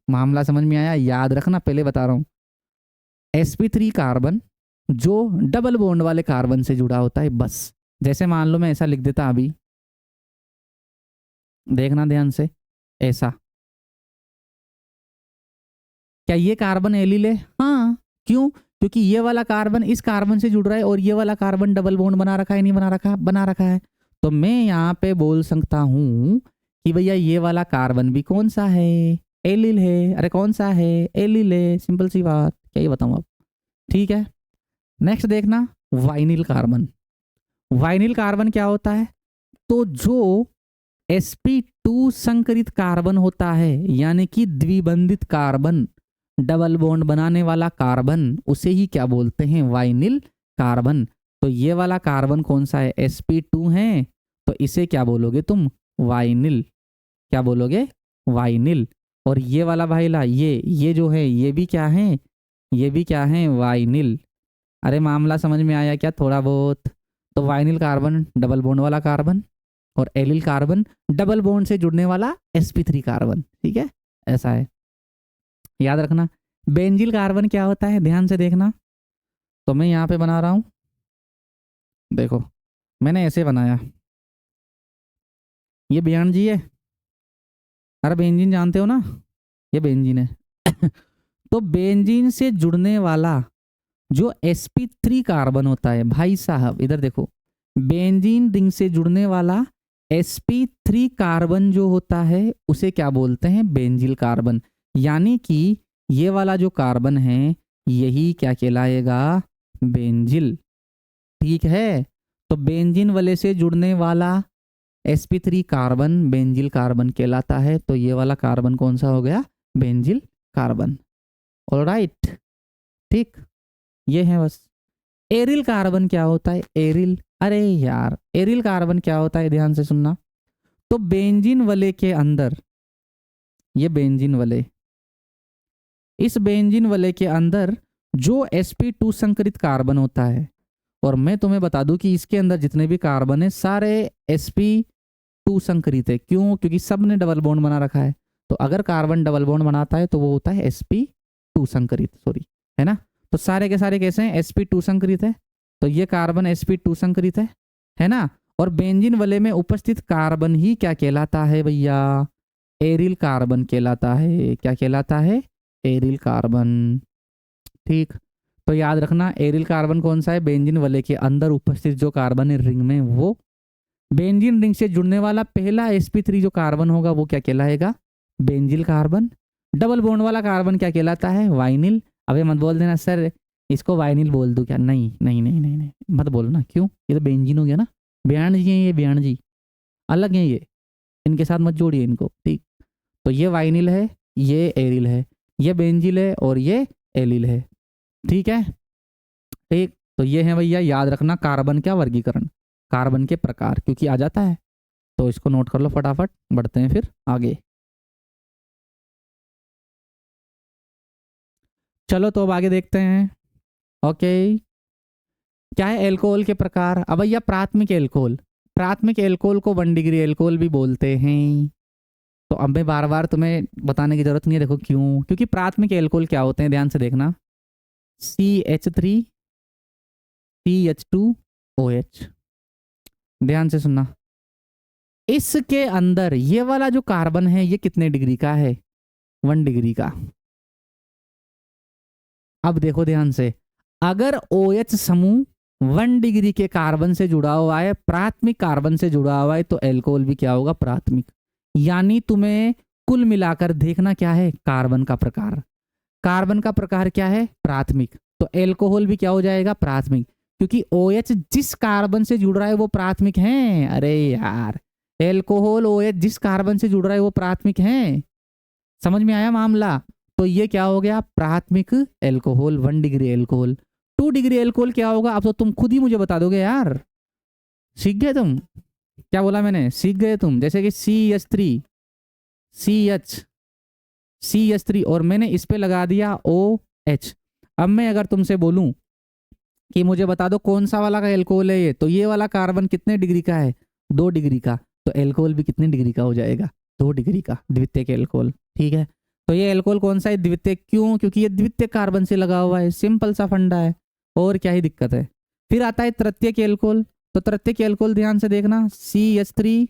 मामला समझ में आया? याद रखना, पहले बता रहा हूं, sp3 कार्बन जो डबल बॉन्ड वाले कार्बन से जुड़ा होता है, बस। जैसे मान लो मैं ऐसा लिख देता अभी, देखना ध्यान से, ऐसा, क्या ये कार्बन एलिल है? हाँ। क्यों? क्योंकि ये वाला कार्बन इस कार्बन से जुड़ रहा है और ये वाला कार्बन डबल बॉन्ड बना रखा है, नहीं बना रखा? बना रखा है। तो मैं यहाँ पे बोल सकता हूँ कि भैया ये वाला कार्बन भी कौन सा है? एलिल है। अरे कौन सा है? एलिल है। सिंपल सी बात, क्या ही बताऊँ अब। ठीक है, नेक्स्ट देखना, वाइनिल कार्बन। वाइनिल कार्बन क्या होता है? तो जो sp2 संकरित कार्बन होता है, यानी कि द्विबंधित कार्बन, डबल बॉन्ड बनाने वाला कार्बन, उसे ही क्या बोलते हैं? Vinyl carbon. तो ये वाला कार्बन कौन सा है? sp2 है, तो इसे क्या बोलोगे तुम? वाइनिल। क्या बोलोगे? वाइनिल। और ये वाला भाईला, ये जो है, ये भी क्या है? ये भी क्या है? वाइनिल। अरे मामला समझ में आया क्या थोड़ा बहुत? तो वाइनिल कार्बन डबल बॉन्ड वाला कार्बन, और एलिल कार्बन डबल बॉन्ड से जुड़ने वाला sp3 कार्बन। ठीक है, ऐसा है, याद रखना। बेंजिल कार्बन क्या होता है? ध्यान से देखना, तो मैं यहाँ पे बना रहा हूं, देखो मैंने ऐसे बनाया, ये बेंजीन जी है। अरे बेंजीन जानते हो ना, ये बेंजीन है। तो बेंजीन से जुड़ने वाला जो sp3 कार्बन होता है, भाई साहब इधर देखो, बेंजीन रिंग से जुड़ने वाला sp3 कार्बन जो होता है, उसे क्या बोलते हैं? Benzyl carbon. यानी कि ये वाला जो कार्बन है, यही क्या कहलाएगा? बेंजिल। ठीक है, तो बेंजीन वाले से जुड़ने वाला sp3 कार्बन बेंजिल कार्बन कहलाता है। तो ये वाला कार्बन कौन सा हो गया? Benzyl carbon. ऑलराइट, ठीक, ये है बस। एरिल कार्बन क्या होता है? एरिल, अरे यार, एरिल कार्बन क्या होता है? ध्यान से सुनना। तो बेंजीन वले के अंदर, ये बेंजीन वले, इस बेंजीन वले के अंदर जो sp2 संकरित कार्बन होता है, और मैं तुम्हें बता दूं कि इसके अंदर जितने भी कार्बन है सारे sp2 संकरित है। क्यों? क्योंकि सब ने डबल बॉन्ड बना रखा है। तो अगर कार्बन डबल बॉन्ड बनाता है तो वो होता है sp2 संकरित, सॉरी, है ना? तो सारे के सारे कैसे हैं? sp2 संकरित है। तो ये कार्बन sp2 संकरित है ना? और बेंजीन वले में उपस्थित कार्बन ही क्या कहलाता है भैया? एरिल कार्बन कहलाता है। क्या कहलाता है? Aryl carbon. ठीक, तो याद रखना, एरिल कार्बन कौन सा है? बेंजीन वले के अंदर उपस्थित जो कार्बन है रिंग में, वो। बेंजीन रिंग से जुड़ने वाला पहला sp3 जो कार्बन होगा वो क्या कहलाएगा? Benzyl carbon. डबल बॉन्ड वाला कार्बन क्या कहलाता है? वाइनिल। अबे मत बोल देना सर इसको वाइनिल बोल दूं क्या? नहीं नहीं नहीं नहीं नहीं, मत बोलना। क्यों? ये तो बेंजीन हो गया ना। ब्याण जी हैं ये, ब्याण जी अलग हैं ये, इनके साथ मत जोड़िए इनको। ठीक, तो ये वाइनिल है, ये एरिल है, ये बेंजिल है और ये एलिल है। ठीक है, ठीक, तो ये है भैया, याद रखना कार्बन का वर्गीकरण, कार्बन के प्रकार, क्योंकि आ जाता है, तो इसको नोट कर लो फटाफट। बढ़ते हैं फिर आगे। चलो तो अब आगे देखते हैं। ओके, क्या है एल्कोहल के प्रकार? अब भैया प्राथमिक एल्कोहल, प्राथमिक एल्कोहल को 1 डिग्री एल्कोहल भी बोलते हैं। तो अब मैं बार बार तुम्हें बताने की जरूरत नहीं है। देखो क्यों? क्योंकि प्राथमिक एल्कोहल क्या होते हैं, ध्यान से देखना। CH3 CH2OH, ध्यान से सुनना। इसके अंदर ये वाला जो कार्बन है, ये कितने डिग्री का है? 1 डिग्री का। अब देखो ध्यान से, अगर OH समूह 1 डिग्री के कार्बन से जुड़ा हुआ है, प्राथमिक कार्बन से जुड़ा हुआ है, तो एल्कोहल भी क्या होगा, प्राथमिक। यानी तुम्हें कुल मिलाकर देखना क्या है, कार्बन का प्रकार। कार्बन का प्रकार क्या है, प्राथमिक, तो एल्कोहल भी क्या हो जाएगा, प्राथमिक, क्योंकि OH जिस कार्बन से जुड़ रहा है वो प्राथमिक है। अरे यार, एल्कोहल OH जिस कार्बन से जुड़ रहा है वो प्राथमिक है। समझ में आया मामला? तो ये क्या हो गया, प्राथमिक alcohol, 1 degree alcohol. 2 degree alcohol क्या होगा, अब तो तुम खुद ही मुझे बता दोगे यार, सीख गए तुम। क्या बोला मैंने, सीख गए तुम। जैसे कि CH3 और मैंने इस पे लगा दिया OH। अब मैं अगर तुमसे बोलूं कि मुझे बता दो कौन सा वाला का एल्कोहल है ये, तो ये वाला कार्बन कितने डिग्री का है, 2 डिग्री का, तो एल्कोहल भी कितने डिग्री का हो जाएगा, 2 डिग्री का, द्वितीयक एल्कोहल। ठीक है, तो ये एल्कोहल कौन सा है, द्वितीयक। क्यों, क्योंकि ये द्वितीयक कार्बन से लगा हुआ है, सिंपल सा फंडा है, और क्या ही दिक्कत है। फिर आता है तृतीयक एल्कोहल। तो तृतीयक एल्कोहल ध्यान से देखना, CH3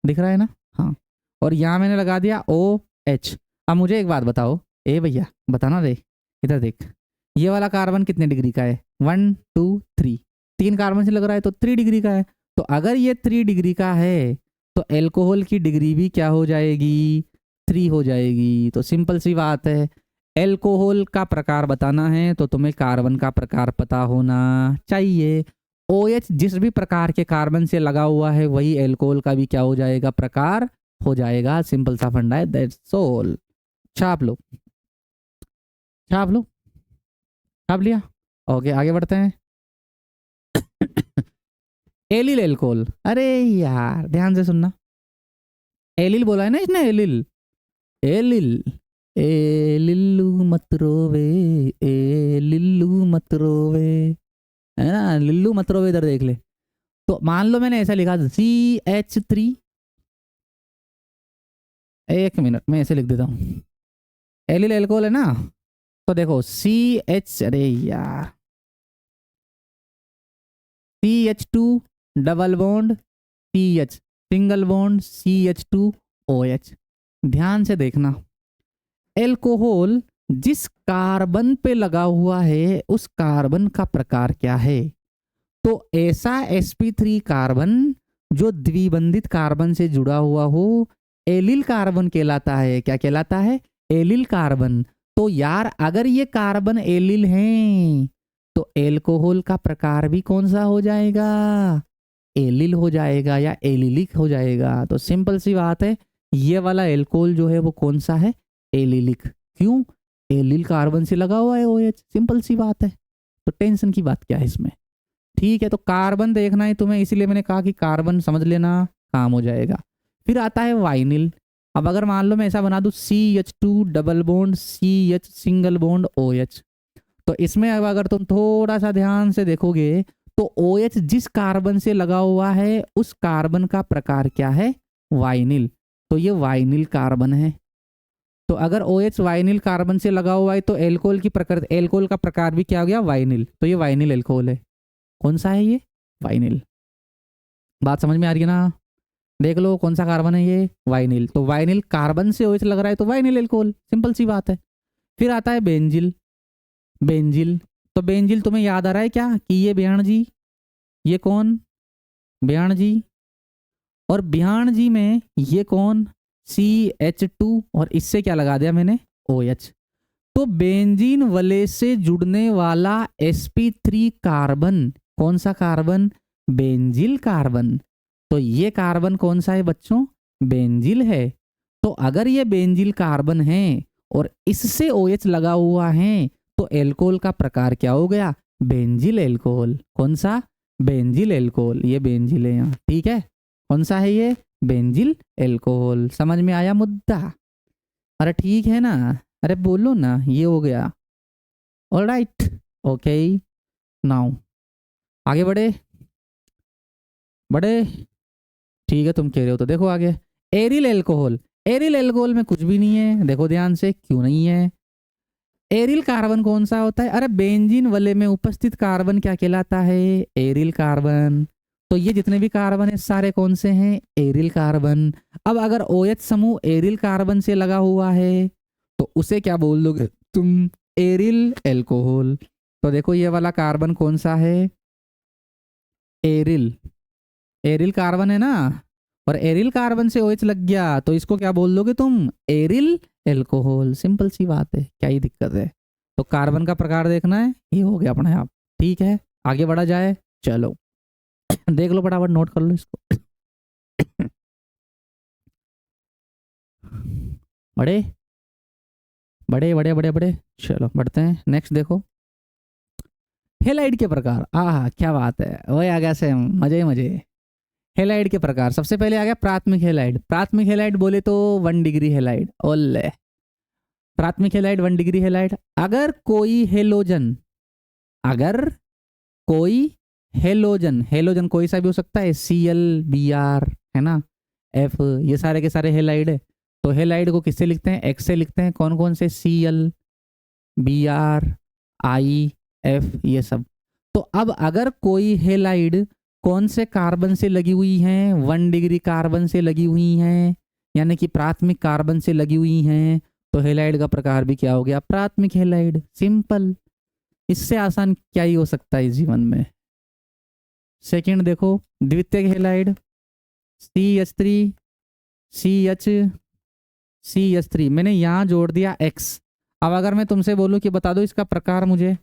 दिख रहा है ना, हाँ, और यहाँ मैंने लगा दिया OH। अब मुझे एक बात बताओ, ए भैया बताना, दे इधर देख, ये वाला कार्बन कितने डिग्री का है, 1 2 3, 3 कार्बन से लग रहा है तो 3 डिग्री का है। तो अगर ये 3 डिग्री का है तो एल्कोहल की डिग्री भी क्या हो जाएगी, 3 हो जाएगी। तो सिंपल सी बात है, एल्कोहल का प्रकार बताना है तो तुम्हें कार्बन का प्रकार पता होना चाहिए। OH जिस भी प्रकार के कार्बन से लगा हुआ है वही एल्कोहल का भी क्या हो जाएगा, प्रकार हो जाएगा। सिंपल सा फंडा है, दैट्स ऑल। छाप लो, छाप लो, छाप लिया। ओके, आगे बढ़ते हैं। एलिल एल्कोहल, अरे यार ध्यान से सुनना, एलिल बोला है ना इसने, एलिल एलिल, ए लिल्लू मत रोवे, ए लिल्लू मत रोवे, है ना, लिल्लू मत रोवे, इधर देख ले। तो मान लो मैंने ऐसा लिखा CH3, एक मिनट मैं ऐसे लिख देता हूँ, एलिल एल्कोहल है ना, तो देखो CH, अरे यार, CH2 double bond CH, single bond CH2OH। ध्यान से देखना, एल्कोहल जिस कार्बन पे लगा हुआ है उस कार्बन का प्रकार क्या है। तो ऐसा sp3 कार्बन जो द्विबंधित कार्बन से जुड़ा हुआ हो एलिल कार्बन कहलाता है। क्या कहलाता है, एलिल कार्बन। तो यार अगर ये कार्बन एलिल हैं तो एल्कोहल का प्रकार भी कौन सा हो जाएगा, एलिल हो जाएगा या एलिलिक हो जाएगा। तो सिंपल सी बात है, ये वाला एल्कोहल जो है वो कौन सा है, एलिलिक। क्यों, एलिल कार्बन से लगा हुआ है OH, सिंपल सी बात है। तो टेंशन की बात क्या है इसमें। ठीक है, तो कार्बन देखना है तुम्हें, इसीलिए मैंने कहा कि कार्बन समझ लेना, काम हो जाएगा। फिर आता है वाइनिल। अब अगर मान लो मैं ऐसा बना दूं CH2 double bond CH single bond OH, तो इसमें अब अगर तुम थोड़ा सा ध्यान से देखोगे तो OH जिस कार्बन से लगा हुआ है उस कार्बन का प्रकार क्या है, वाइनिल। तो ये वाइनिल कार्बन है। तो अगर OH वाइनिल कार्बन से लगा हुआ है तो एल्कोहल की प्रकार, एल्कोहल का प्रकार भी क्या हो गया, वाइनिल। तो ये वाइनिल एल्कोहल है। कौन सा है ये, वाइनिल। बात समझ में आ रही है ना, देख लो कौन सा कार्बन है ये, वाइनिल। तो वाइनिल कार्बन से OH लग रहा है तो वाइनिल एल्कोहल, सिंपल सी बात है। फिर आता है बेंजिल। बेंजिल, तो बेंजिल तुम्हें याद आ रहा है क्या कि ये बिहान जी, ये कौन, बिहान जी, और बिहान जी में ये कौन, CH2, और इससे क्या लगा दिया मैंने, OH। तो बेंजीन वले से जुड़ने वाला sp3 कार्बन कौन सा कार्बन, बेंजिल कार्बन। तो ये कार्बन कौन सा है बच्चों, बेंजिल है। तो अगर ये बेंजिल कार्बन है और इससे OH लगा हुआ है तो एल्कोहल का प्रकार क्या हो गया, बेंजिल एल्कोहल। कौन सा, बेंजिल एल्कोहल। ये बेंजिल है यहाँ, ठीक है, कौन सा है ये, बेंजिल एल्कोहल। समझ में आया मुद्दा, अरे ठीक है ना, अरे बोलो ना, ये हो गया। ऑलराइट, ओके, नाउ आगे बढ़े, बढ़े, ठीक है तुम कह रहे हो तो देखो आगे। एरिल एल्कोहल, एरिल एल्कोहल में कुछ भी नहीं है, देखो ध्यान से, क्यों नहीं है। एरिल कार्बन कौन सा होता है, अरे बेंजीन वले में उपस्थित कार्बन क्या कहलाता है, एरिल कार्बन। तो ये जितने भी कार्बन है सारे कौन से हैं, एरिल कार्बन। अब अगर OH समूह एरिल कार्बन से लगा हुआ है तो उसे क्या बोल दोगे तुम? Aryl alcohol. तो देखो ये वाला कार्बन कौन सा है? एरिल। एरिल कार्बन है ना, और एरिल कार्बन से OH लग गया तो इसको क्या बोल दोगे तुम? Aryl alcohol. सिंपल सी बात है, क्या ही दिक्कत है। तो कार्बन का प्रकार देखना है, ये हो गया अपने आप। ठीक है, आगे बढ़ा जाए, चलो देख लो फटाफट, नोट कर लो इसको। बड़े बड़े बड़े बड़े बड़े, चलो बढ़ते हैं। नेक्स्ट देखो, हेलाइड के प्रकार। क्या बात है, वही आ गया सेम, मजे ही मजे। हेलाइड के प्रकार, सबसे पहले आ गया प्राथमिक हेलाइड। प्राथमिक हेलाइड बोले तो 1 डिग्री हेलाइड। ओले, प्राथमिक हेलाइड 1 डिग्री हेलाइड। अगर कोई हेलोजन, अगर कोई हेलोजन, हेलोजन कोई सा भी हो सकता है, Cl Br है ना, F, ये सारे के सारे हेलाइड है। तो हेलाइड को किससे लिखते हैं? X से लिखते हैं। कौन कौन से? Cl Br I F, ये सब। तो अब अगर कोई हेलाइड कौन से कार्बन से लगी हुई हैं? 1 डिग्री कार्बन से लगी हुई हैं, यानी कि प्राथमिक कार्बन से लगी हुई हैं, तो हेलाइड का प्रकार भी क्या हो गया? प्राथमिक हेलाइड। सिंपल, इससे आसान क्या ही हो सकता है इस जीवन में। सेकंड देखो, द्वितीयक हेलाइड, CH3 CH3, मैंने यहाँ जोड़ दिया X। अब अगर मैं तुमसे बोलूँ कि बता दो इसका प्रकार मुझे,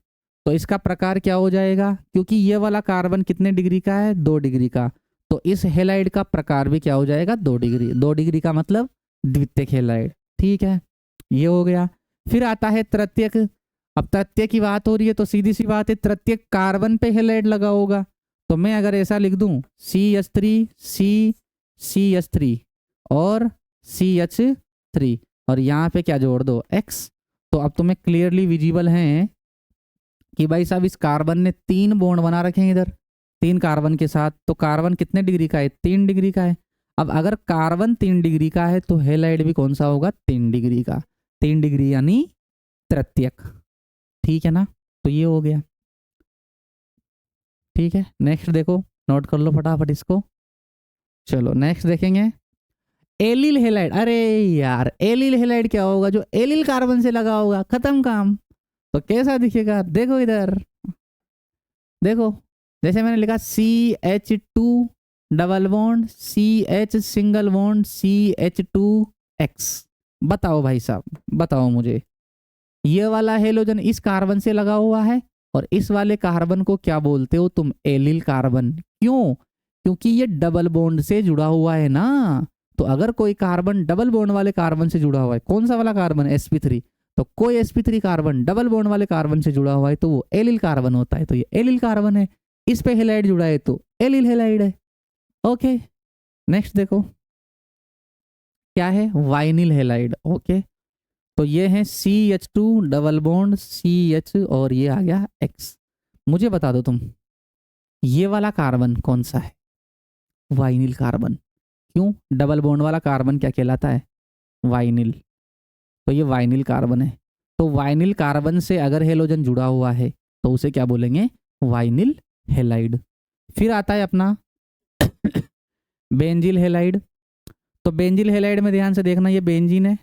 तो इसका प्रकार क्या हो जाएगा? क्योंकि ये वाला कार्बन कितने डिग्री का है? 2 डिग्री का। तो इस हेलाइड का प्रकार भी क्या हो जाएगा? 2 डिग्री। 2 डिग्री का मतलब द्वितीयक हेलाइड। ठीक है, ये हो गया। फिर आता है तृतीयक। अब तृतीयक की बात हो रही है तो सीधी सी बात है, तृतीयक कार्बन पे हेलाइड लगा होगा। तो मैं अगर ऐसा लिख दूं, CH3 और CH3, और यहाँ पे क्या जोड़ दो? X। तो अब तुम्हें क्लियरली विजिबल है कि भाई साहब इस कार्बन ने 3 बॉन्ड बना रखे हैं इधर 3 कार्बन के साथ। तो कार्बन कितने डिग्री का है? 3 डिग्री का है। अब अगर कार्बन 3 डिग्री का है तो हेलाइड भी कौन सा होगा? 3 डिग्री का। 3 डिग्री यानी तृतीयक। ठीक है ना, तो ये हो गया। ठीक है, नेक्स्ट देखो, नोट कर लो फटाफट इसको। चलो नेक्स्ट देखेंगे, एलिल हेलाइड। अरे यार, एलिल हेलाइड क्या होगा? जो एलिल कार्बन से लगा होगा, खत्म काम। तो कैसा दिखेगा? देखो इधर, देखो जैसे मैंने लिखा CH2 double bond CH single bond CH2X। बताओ भाई साहब, बताओ मुझे, ये वाला हेलोजन इस कार्बन से लगा हुआ है और इस वाले कार्बन को क्या बोलते हो तुम? Allyl carbon. क्यों? क्योंकि ये डबल बॉन्ड से जुड़ा हुआ है ना। तो अगर कोई कार्बन डबल बॉन्ड वाले कार्बन से जुड़ा हुआ है, कौन सा वाला कार्बन? sp3। तो कोई sp3 कार्बन डबल बॉन्ड वाले कार्बन से जुड़ा हुआ है तो वो एलिल कार्बन होता है। तो ये एलिल कार्बन है, इस पे हेलाइड जुड़ा है तो एलिल हेलाइड है। ओके, नेक्स्ट देखो क्या है? Vinyl halide. ओके, तो ये है CH2 डबल बॉन्ड CH और ये आ गया X। मुझे बता दो तुम, ये वाला कार्बन कौन सा है? Vinyl carbon. क्यों? डबल बॉन्ड वाला कार्बन क्या कहलाता है? वाइनिल। तो ये वाइनिल कार्बन है। तो वाइनिल कार्बन से अगर हेलोजन जुड़ा हुआ है तो उसे क्या बोलेंगे? Vinyl halide. फिर आता है अपना बेंजिल हेलाइड। तो बेंजिल हेलाइड में ध्यान से देखना, ये बेंजीन है,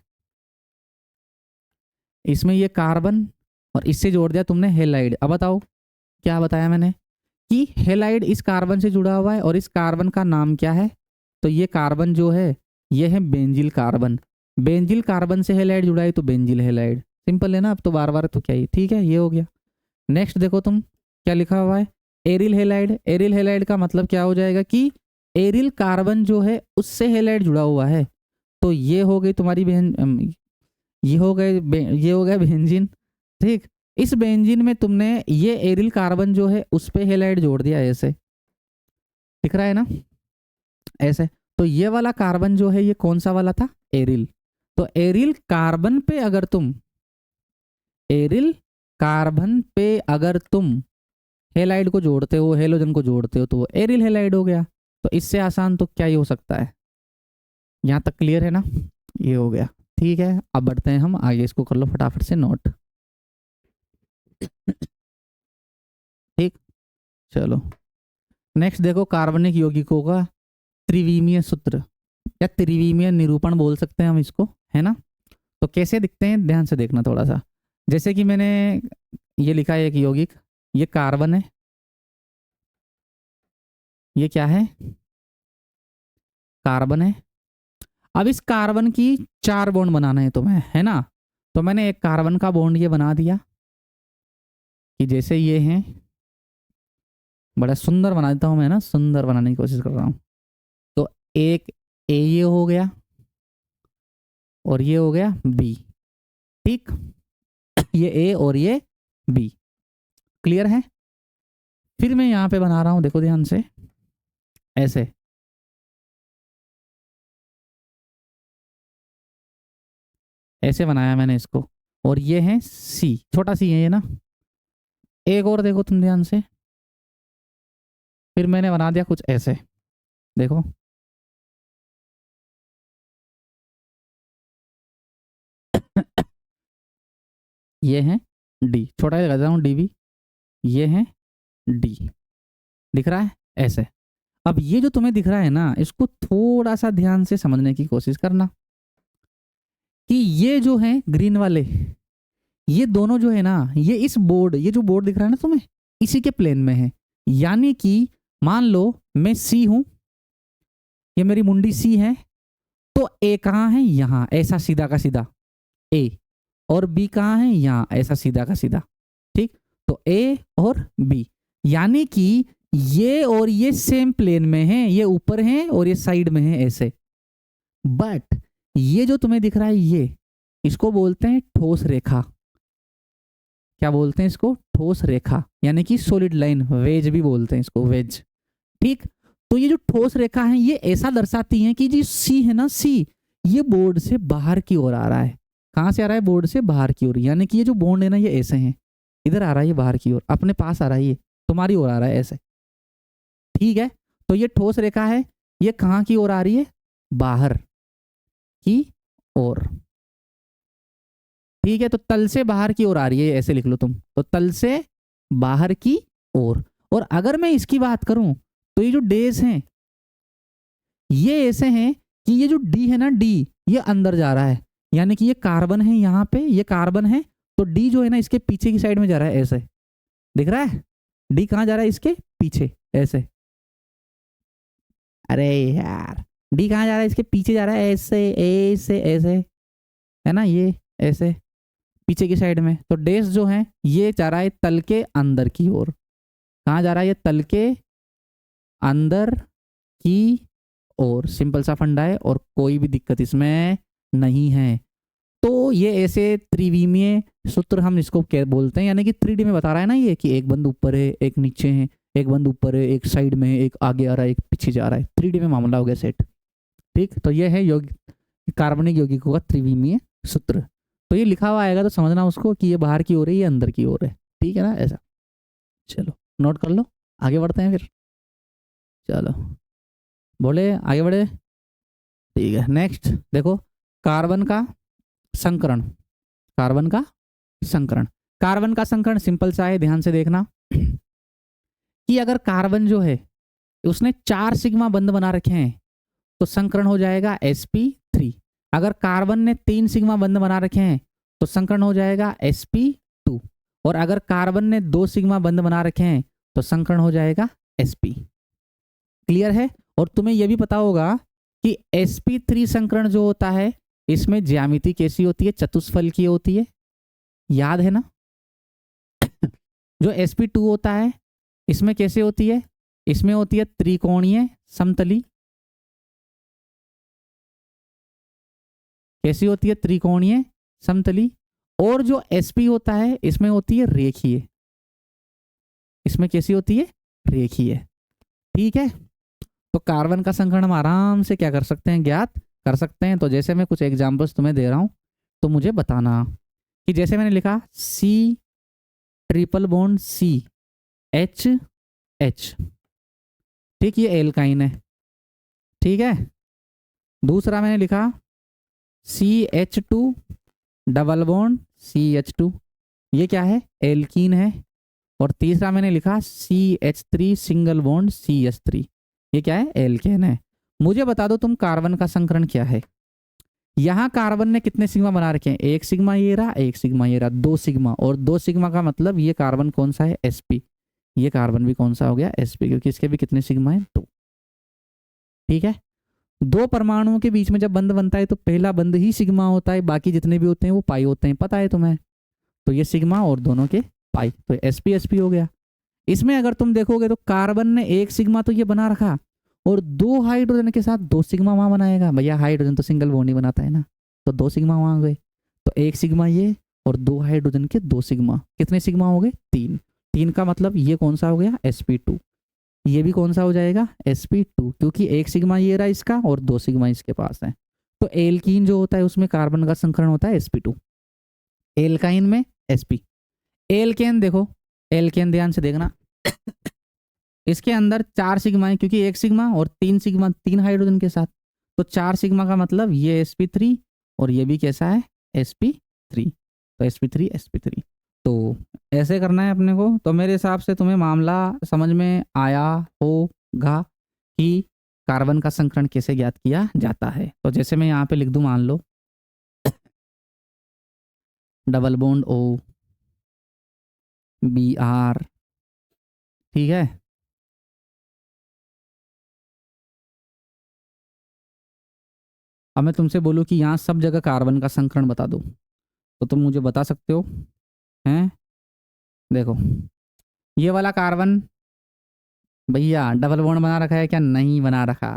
इसमें ये कार्बन और इससे जोड़ दिया तुमने हेलाइड। अब बताओ क्या बताया मैंने कि हेलाइड इस कार्बन से जुड़ा हुआ है और इस कार्बन का नाम क्या है? तो ये कार्बन जो है ये है बेंजिल कार्बन। बेंजिल कार्बन से हेलाइड जुड़ा है तो बेंजिल हेलाइड। सिंपल है ना, अब तो बार बार तो क्या ही। ठीक है, ये हो गया। नेक्स्ट देखो तुम क्या लिखा हुआ है? Aryl halide. एरिल हेलाइड का मतलब क्या हो जाएगा कि एरिल कार्बन जो है उससे हेलाइड जुड़ा हुआ है। तो ये हो गई तुम्हारी ये हो गए ये हो गया बेंजीन। ठीक, इस बेंजीन में तुमने ये एरिल कार्बन जो है उस पे हेलाइड जोड़ दिया, ऐसे दिख रहा है ना, ऐसे। तो ये वाला कार्बन जो है ये कौन सा वाला था? एरिल। तो एरिल कार्बन पे अगर तुम, एरिल कार्बन पे अगर तुम हेलाइड को जोड़ते हो, हेलोजन को जोड़ते हो, तो वो एरिल हेलाइड हो गया। तो इससे आसान तो क्या ही हो सकता है। यहाँ तक क्लियर है ना? ये हो गया। ठीक है, अब बढ़ते हैं हम आगे, इसको कर लो फटाफट से नोट। ठीक, चलो नेक्स्ट देखो, कार्बनिक यौगिकों का त्रिविमीय सूत्र या त्रिविमीय निरूपण बोल सकते हैं हम इसको, है ना। तो कैसे दिखते हैं ध्यान से देखना थोड़ा सा। जैसे कि मैंने ये लिखा है एक यौगिक, ये कार्बन है, ये क्या है, कार्बन है। अब इस कार्बन की 4 बॉन्ड बनाना है तुम्हें, है ना। तो मैंने एक कार्बन का बॉन्ड ये बना दिया कि जैसे ये है, बड़ा सुंदर बना देता हूं मैं ना, सुंदर बनाने की कोशिश कर रहा हूं। तो एक ए ये हो गया और ये हो गया बी, ठीक। ये ए और ये बी, क्लियर है। फिर मैं यहां पे बना रहा हूं, देखो ध्यान से, ऐसे ऐसे बनाया मैंने इसको, और ये है सी, छोटा सी है ये ना। एक और देखो तुम ध्यान से, फिर मैंने बना दिया कुछ ऐसे, देखो। ये है डी, छोटा ही लगा देता हूँ डी भी, ये है डी, दिख रहा है ऐसे। अब ये जो तुम्हें दिख रहा है ना, इसको थोड़ा सा ध्यान से समझने की कोशिश करना कि ये जो है ग्रीन वाले, ये दोनों जो है ना, ये इस बोर्ड, ये जो बोर्ड दिख रहा है ना तुम्हें, इसी के प्लेन में है। यानी कि मान लो मैं सी हूं, ये मेरी मुंडी सी है, तो ए कहाँ है, यहां ऐसा सीधा का सीधा ए, और बी कहाँ है, यहां ऐसा सीधा का सीधा, ठीक। तो ए और बी, यानी कि ये और ये सेम प्लेन में है, ये ऊपर है और ये साइड में है ऐसे। बट ये जो तुम्हें दिख रहा है, ये इसको बोलते हैं ठोस रेखा। क्या बोलते हैं इसको, ठोस रेखा, यानी कि सॉलिड लाइन, वेज भी बोलते हैं इसको, वेज, ठीक। तो ये जो ठोस रेखा है, ये ऐसा दर्शाती है कि जी सी है ना, सी ये बोर्ड से बाहर की ओर आ रहा है। कहां से आ रहा है, बोर्ड से बाहर की ओर, यानी कि ये जो बॉन्ड है ना, ये ऐसे हैं, इधर आ रहा है, ये बाहर की ओर, अपने पास आ रहा है, ये तुम्हारी ओर आ रहा है ऐसे, ठीक है। तो ये ठोस रेखा है, ये कहां की ओर आ रही है, बाहर की ओर, ठीक है। तो तल से बाहर की ओर आ रही है, ऐसे लिख लो तुम, तो तल से बाहर की ओर। और अगर मैं इसकी बात करूं, तो ये जो डेज हैं, ये ऐसे हैं कि ये जो डी है ना, डी ये अंदर जा रहा है, यानी कि ये कार्बन है, यहाँ पे ये कार्बन है, तो डी जो है ना इसके पीछे की साइड में जा रहा है ऐसे, दिख रहा है। डी कहाँ जा रहा है, इसके पीछे ऐसे, अरे यार, डी कहाँ जा रहा है, इसके पीछे जा रहा है ऐसे ऐसे ऐसे, है ना, ये ऐसे पीछे की साइड में। तो डेस जो है ये जा रहा है तल के अंदर की ओर, कहाँ जा रहा है, ये तल के अंदर की ओर, सिंपल सा फंडा है और कोई भी दिक्कत इसमें नहीं है। तो ये ऐसे त्रिविमीय सूत्र हम इसको क्या बोलते हैं, यानी कि 3D में बता रहा है ना ये, कि एक बंद ऊपर है, एक नीचे है, एक बंद ऊपर है, एक साइड में है, एक आगे आ रहा है, एक पीछे जा रहा है, 3D में मामला हो गया सेट, ठीक। तो ये है कार्बनिक यौगिकों का त्रिविमीय सूत्र। तो ये लिखा हुआ आएगा तो समझना उसको कि ये बाहर की ओर है, ये अंदर की ओर है, ठीक है ना, ऐसा। चलो नोट कर लो, आगे बढ़ते हैं फिर, चलो बोले आगे बढ़े, ठीक है। नेक्स्ट देखो, कार्बन का संकरण, कार्बन का संकरण, कार्बन का संकरण सिंपल सा है, ध्यान से देखना कि अगर कार्बन जो है उसने 4 सिग्मा बंध बना रखे हैं, तो संकरण हो जाएगा sp3। अगर कार्बन ने 3 सिग्मा बंध बना रखे हैं, तो संकरण हो जाएगा sp2। और अगर कार्बन ने 2 सिग्मा बंध बना रखे हैं, तो संकरण हो जाएगा sp। क्लियर है। और तुम्हें यह भी पता होगा कि sp3 संकरण जो होता है, इसमें ज्यामिति कैसी होती है, चतुष्फल की होती है, याद है ना। जो sp2 होता है, इसमें कैसे होती है, इसमें होती है त्रिकोणीय समतली, कैसी होती है, त्रिकोणीय समतली। और जो sp होता है, इसमें होती है रेखीय, इसमें कैसी होती है, रेखीय, ठीक है। तो कार्बन का संकरण हम आराम से क्या कर सकते हैं, ज्ञात कर सकते हैं। तो जैसे मैं कुछ एग्जांपल्स तुम्हें दे रहा हूं, तो मुझे बताना कि जैसे मैंने लिखा C ट्रिपल बॉन्ड CH, ठीक, ये एल्काइन है, ठीक है। दूसरा मैंने लिखा CH2 डबल बॉन्ड CH2, ये क्या है, एल्कीन है। और तीसरा मैंने लिखा CH3 सिंगल बॉन्ड CH3, ये क्या है, एल्केन है। मुझे बता दो तुम कार्बन का संकरण क्या है। यहाँ कार्बन ने कितने सिग्मा बना रखे हैं, एक सिग्मा ये रहा, एक सिग्मा ये रहा, दो सिग्मा, और दो सिग्मा का मतलब ये कार्बन कौन सा है, sp, ये कार्बन भी कौन सा हो गया, sp, क्योंकि इसके भी कितने सिग्मा है, दो। ठीक है, दो परमाणुओं के बीच में जब बंध बनता है तो पहला बंध ही सिग्मा होता है, बाकी जितने भी होते हैं वो पाई होते हैं, पता है तुम्हें। तो ये सिग्मा और दोनों के पाई, तो sp sp हो गया। इसमें अगर तुम देखोगे तो कार्बन ने एक सिग्मा तो ये बना रखा, और दो हाइड्रोजन के साथ दो सिग्मा वहां बनाएगा, भैया हाइड्रोजन तो सिंगल बॉन्ड ही बनाता है ना, तो दो सिग्मा वहां गए, तो एक सिग्मा ये और दो हाइड्रोजन के दो सिग्मा, कितने सिग्मा हो गए, तीन। तीन का मतलब ये कौन सा हो गया, sp2, ये भी कौन सा हो जाएगा, sp2, क्योंकि एक सिग्मा ये रहा इसका और दो सिग्मा इसके पास है। तो एल्कीन जो होता है उसमें कार्बन का संकरण होता है sp2, एल्काइन में sp। एल्केन देखो, एल्केन ध्यान से देखना, इसके अंदर चार सिग्मा है, क्योंकि एक सिग्मा और तीन सिग्मा, तीन हाइड्रोजन के साथ, तो चार सिग्मा का मतलब ये sp3 और ये भी कैसा है, sp3, तो sp3 sp3। तो ऐसे करना है अपने को। तो मेरे हिसाब से तुम्हें मामला समझ में आया होगा कि कार्बन का संकरण कैसे ज्ञात किया जाता है। तो जैसे मैं यहाँ पे लिख दूं, मान लो डबल बॉन्ड O Br, ठीक है, अब मैं तुमसे बोलूँ कि यहाँ सब जगह कार्बन का संकरण बता दो, तो तुम मुझे बता सकते हो हैं। देखो ये वाला कार्बन भैया डबल बॉन्ड बना रखा है क्या, नहीं बना रखा,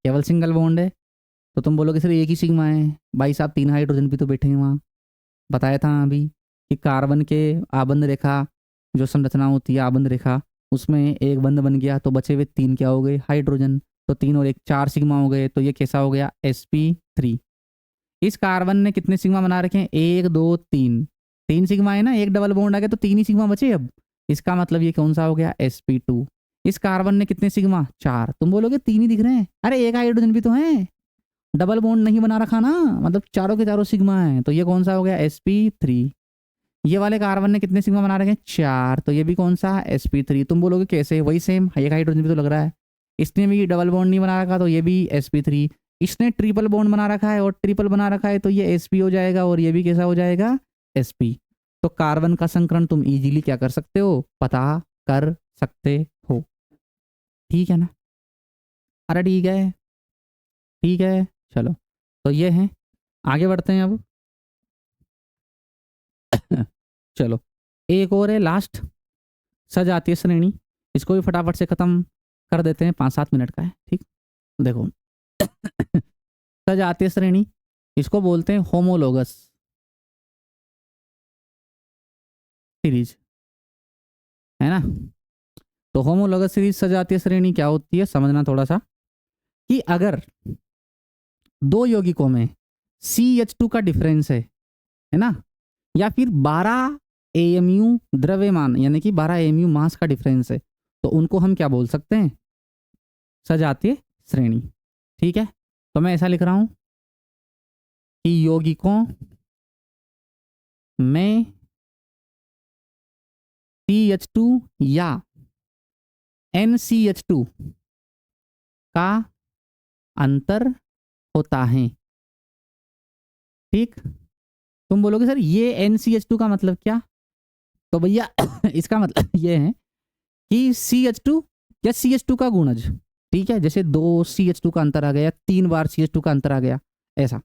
केवल सिंगल बॉन्ड है। तो तुम बोलोगे सर एक ही सिग्मा है, भाई साहब तीन हाइड्रोजन भी तो बैठे हैं वहाँ, बताया था अभी कि कार्बन के आबंध रेखा जो संरचना होती है आबंध रेखा, उसमें एक बंध बन गया तो बचे हुए तीन क्या हो गए, हाइड्रोजन, तो तीन और एक चार सिग्मा हो गए, तो ये कैसा हो गया, sp3। इस कार्बन ने कितने सिग्मा बना रखे हैं, एक दो तीन, तीन सिग्मा है ना, एक डबल बॉन्ड आ गया तो तीन ही सिग्मा बचे अब, इसका मतलब ये कौन सा हो गया, sp2। इस कार्बन ने कितने सिग्मा, चार, तुम बोलोगे तीन ही दिख रहे हैं, अरे एक हाइड्रोजन भी तो है, डबल बॉन्ड नहीं बना रखा ना, मतलब चारों के चारों सिग्मा है, तो ये कौन सा हो गया, sp3। ये वाले कार्बन ने कितने सिग्मा बना रखे हैं, चार, तो ये भी कौन सा, sp3। तुम बोलोगे कैसे, वही सेम, एक हाइड्रोजन भी तो लग रहा है, इसने भी डबल बॉन्ड नहीं बना रखा तो ये भी sp3, इसने ट्रिपल बॉन्ड बना रखा है और ट्रिपल बना रखा है तो ये sp हो जाएगा, और ये भी कैसा हो जाएगा, sp। तो कार्बन का संकरण तुम इजीली क्या कर सकते हो, पता कर सकते हो, ठीक है ना। अरे ठीक है, ठीक है, चलो, तो ये है, आगे बढ़ते हैं अब। चलो एक और है लास्ट, सजातीय श्रेणी, इसको भी फटाफट से खत्म कर देते हैं, 5-7 मिनट का है, ठीक। देखो सजातीय श्रेणी, इसको बोलते हैं होमोलोगस सीरीज, है ना। तो होमोलोगस सीरीज सजातीय श्रेणी क्या होती है, समझना थोड़ा सा, कि अगर दो यौगिकों में CH2 का डिफरेंस है ना, या फिर 12 AMU द्रव्यमान यानी कि 12 AMU मास का डिफरेंस है, तो उनको हम क्या बोल सकते हैं, सजातीय श्रेणी, ठीक है। तो मैं ऐसा लिख रहा हूं कि यौगिकों में CH2 या NCH2 का अंतर होता है, ठीक। तुम बोलोगे सर ये NCH2 का मतलब क्या, तो भैया इसका मतलब ये है कि CH2 या CH2 का गुणज, ठीक है, जैसे 2 CH2 का अंतर आ गया, 3 बार CH2 का अंतर आ गया, ऐसा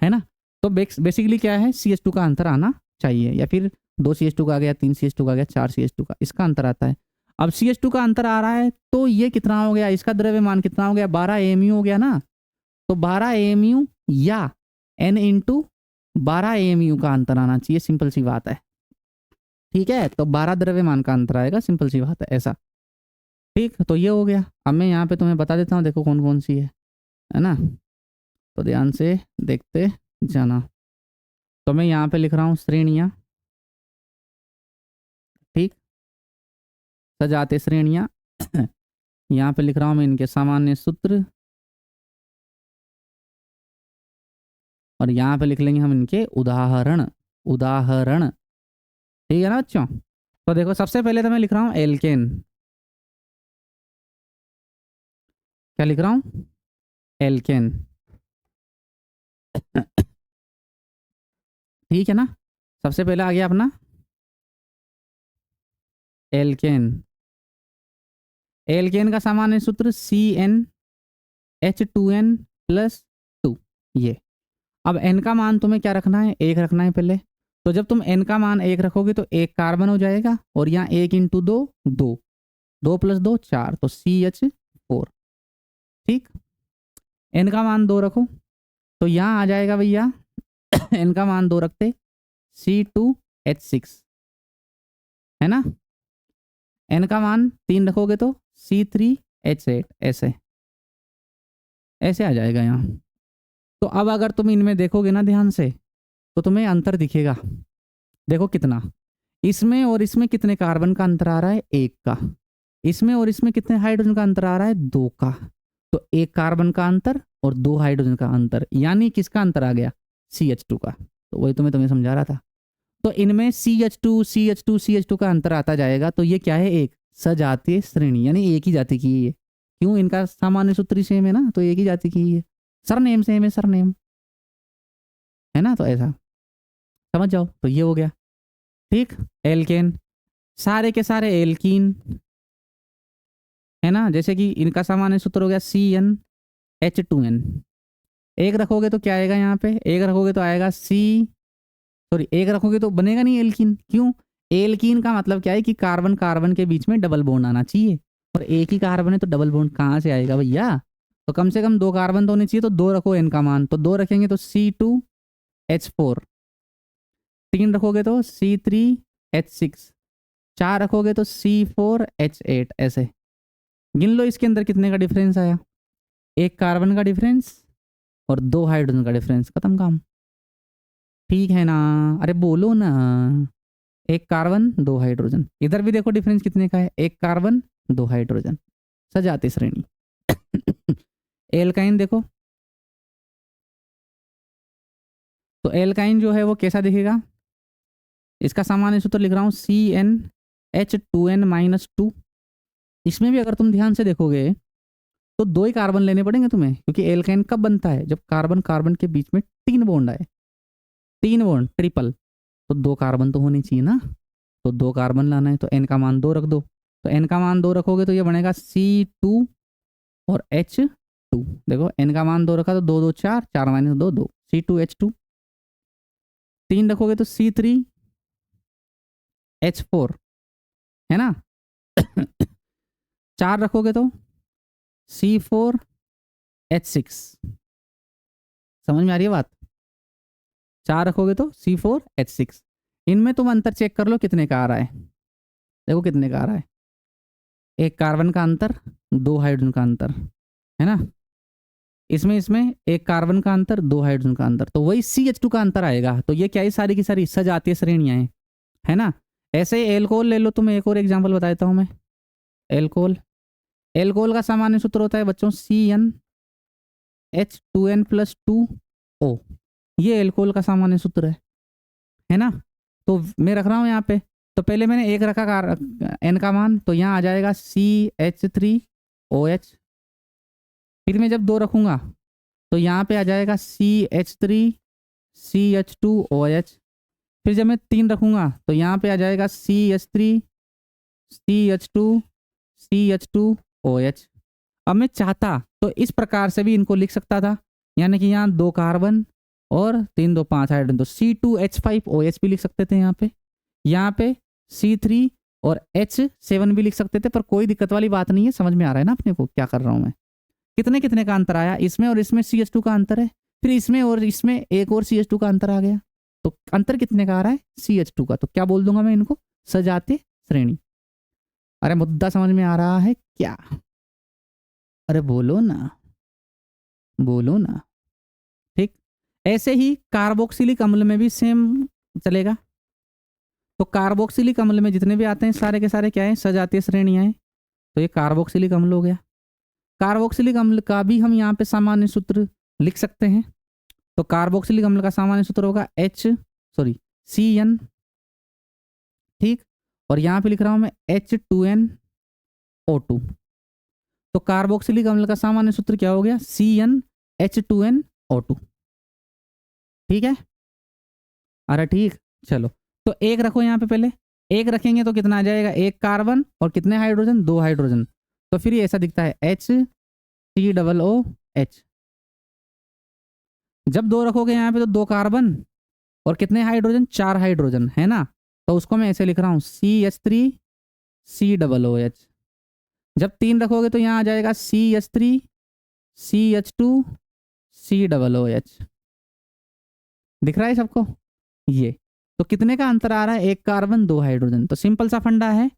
है ना। तो बेसिकली क्या है, CH2 का अंतर आना चाहिए, या फिर 2 CH2 का आ गया, 3 CH2 का आ गया, 4 CH2 का, इसका अंतर आता है। अब CH2 का अंतर आ रहा है तो ये कितना हो गया, इसका द्रव्यमान कितना हो गया, 12 AMU हो गया ना, तो 12 AMU या N इंटू 12 AMU का अंतर आना चाहिए, सिंपल सी बात है, ठीक है। तो 12 द्रव्यमान का अंतर आएगा, सिंपल सी बात है, ऐसा, ठीक। तो ये हो गया। अब मैं यहाँ पे तुम्हें बता देता हूँ, देखो कौन कौन सी है ना, तो ध्यान से देखते जाना। तो मैं यहाँ पे लिख रहा हूँ श्रेणियाँ, ठीक, सजातीय श्रेणियाँ यहाँ पे लिख रहा हूँ मैं इनके सामान्य सूत्र, और यहाँ पे लिख लेंगे हम इनके उदाहरण, उदाहरण, ठीक है ना बच्चों। तो देखो सबसे पहले तो मैं लिख रहा हूँ एल्केन, क्या लिख रहा हूँ, एल्केन ठीक है ना। सबसे पहले आ गया अपना एल्केन। एल्केन का सामान्य सूत्र CnH2n+2। ये अब n का मान तुम्हें क्या रखना है, 1 रखना है पहले। तो जब तुम n का मान 1 रखोगे तो 1 कार्बन हो जाएगा, और यहाँ 1 × 2 2, 2 + 2 4, तो CH4। ठीक, n का मान 2 रखो तो यहाँ आ जाएगा भैया n का मान 2 रखते C2H6, है ना। n का मान 3 रखोगे तो C3H8, ऐसे ऐसे आ जाएगा यहाँ। तो अब अगर तुम इनमें देखोगे ना ध्यान से, तो तुम्हें अंतर दिखेगा। देखो कितना, इसमें और इसमें कितने कार्बन का अंतर आ रहा है, 1 का। इसमें और इसमें कितने हाइड्रोजन का अंतर आ रहा है, 2 का। तो 1 कार्बन का अंतर और 2 हाइड्रोजन का अंतर, यानी किसका अंतर आ गया, CH2 का। तो वही तो मैं तुम्हें समझा रहा था। तो इनमें CH2 CH2 CH2 का अंतर आता जाएगा, तो ये क्या है, एक सजातीय श्रेणी, यानी एक ही जाति की है ये। क्यों, इनका सामान्य सूत्र सेम है ना, तो एक ही जाति की है। सरनेम सेम है, सरनेम, है ना। तो ऐसा समझ जाओ, तो ये हो गया। ठीक, एल्केन, सारे के सारे एल्कीन, है ना। जैसे कि इनका सामान्य सूत्र हो गया CnH2n। एक रखोगे तो क्या आएगा, यहाँ पे एक रखोगे तो आएगा एक रखोगे तो बनेगा नहीं एल्कीन। क्यों, एल्कीन का मतलब क्या है कि कार्बन कार्बन के बीच में डबल बॉन्ड आना चाहिए, और एक ही कार्बन है तो डबल बॉन्ड कहाँ से आएगा भैया। तो कम से कम 2 कार्बन तो होने चाहिए, तो 2 रखो n का मान, तो 2 रखेंगे तो C2H4, 3 रखोगे तो C3H6, 4 रखोगे तो C4H8, ऐसे गिन लो। इसके अंदर कितने का डिफरेंस आया, 1 कार्बन का डिफरेंस और 2 हाइड्रोजन का डिफरेंस, खत्म काम। ठीक है ना, अरे बोलो ना। 1 कार्बन 2 हाइड्रोजन, इधर भी देखो डिफरेंस कितने का है, 1 कार्बन 2 हाइड्रोजन, सजाती श्रेणी। एल्काइन देखो, तो एल्काइन जो है वो कैसा दिखेगा, इसका सामान्य सूत्र लिख रहा हूँ CnH2n-2। इसमें भी अगर तुम ध्यान से देखोगे तो 2 ही कार्बन लेने पड़ेंगे तुम्हें, क्योंकि एल्काइन कब बनता है, जब कार्बन कार्बन के बीच में 3 बॉन्ड आए, 3 बॉन्ड ट्रिपल, तो 2 कार्बन तो होनी चाहिए ना। तो 2 कार्बन लाना है, तो n का मान 2 रख दो। तो n का मान 2 रखोगे तो ये बनेगा C2 और H2। देखो n का मान 2 रखा तो 2 2 4, 4 - 2 2, C2H2। 3 रखोगे तो C3H4, है ना। 4 रखोगे तो C4H6। समझ में आ रही है बात, 4 रखोगे तो C4H6। इनमें तुम अंतर चेक कर लो कितने का आ रहा है, देखो कितने का आ रहा है, 1 कार्बन का अंतर, 2 हाइड्रोजन का अंतर, है ना। इसमें इसमें 1 कार्बन का अंतर, 2 हाइड्रोजन का अंतर, तो वही CH2 का अंतर आएगा। तो ये क्या है, सारी की सारी सजातीय श्रेणियां हैं, है ना। ऐसे ही एल्कोहल ले लो, तुम्हें एक और एग्जांपल बता देता हूं मैं। एल्कोहल, एल्कोहल का सामान्य सूत्र होता है बच्चों CnH2n+2O। ये एल्कोहल का सामान्य सूत्र है ना। तो मैं रख रहा हूँ यहाँ पे, तो पहले मैंने 1 रखा n का मान, तो यहाँ आ जाएगा CH3OH। फिर मैं जब 2 रखूंगा तो यहाँ पे आ जाएगा CH3CH2OH। फिर जब मैं 3 रखूंगा तो यहाँ पे आ जाएगा CH3CH2CH2OH। अब मैं चाहता तो इस प्रकार से भी इनको लिख सकता था, यानी कि यहाँ 2 कार्बन और 3 2 5 हाइड्रोजन, तो C2H5OH भी लिख सकते थे यहाँ पे C3 और H7 भी लिख सकते थे, पर कोई दिक्कत वाली बात नहीं है। समझ में आ रहा है ना अपने को क्या कर रहा हूँ मैं। कितने कितने का अंतर आया, इसमें और इसमें CH2 का अंतर है, फिर इसमें और इसमें एक और CH2 का अंतर आ गया, तो अंतर कितने का आ रहा है, CH2 का। तो क्या बोल दूंगा मैं इनको, सजातीय श्रेणी। अरे मुद्दा समझ में आ रहा है क्या, अरे बोलो ना, बोलो ना। ठीक, ऐसे ही कार्बोक्सिलिक अम्ल में भी सेम चलेगा। तो कार्बोक्सिलिक अम्ल में जितने भी आते हैं सारे के सारे क्या है, सजातीय श्रेणियां हैं। तो ये कार्बोक्सिलिक अम्ल हो गया। कार्बोक्सिलिक अम्ल का भी हम यहाँ पे सामान्य सूत्र लिख सकते हैं। तो कार्बोक्सिलिक अम्ल का सामान्य सूत्र होगा CN, ठीक, और यहाँ पे लिख रहा हूं मैं H2NO2। तो कार्बोक्सिलिक अम्ल का सामान्य सूत्र क्या हो गया, CnH2nO2। ठीक है, आ रहा ठीक। चलो तो एक रखो यहाँ पे, पहले एक रखेंगे तो कितना आ जाएगा, एक कार्बन और कितने हाइड्रोजन, 2 हाइड्रोजन। तो फिर ये ऐसा दिखता है HCOOH। जब 2 रखोगे यहाँ पे तो 2 कार्बन और कितने हाइड्रोजन, 4 हाइड्रोजन, है ना। तो उसको मैं ऐसे लिख रहा हूँ CH3COOH। जब 3 रखोगे तो यहाँ आ जाएगा CH3CH2COOH। दिख रहा है सबको ये। तो कितने का अंतर आ रहा है, एक कार्बन 2 हाइड्रोजन। तो सिंपल सा फंडा है,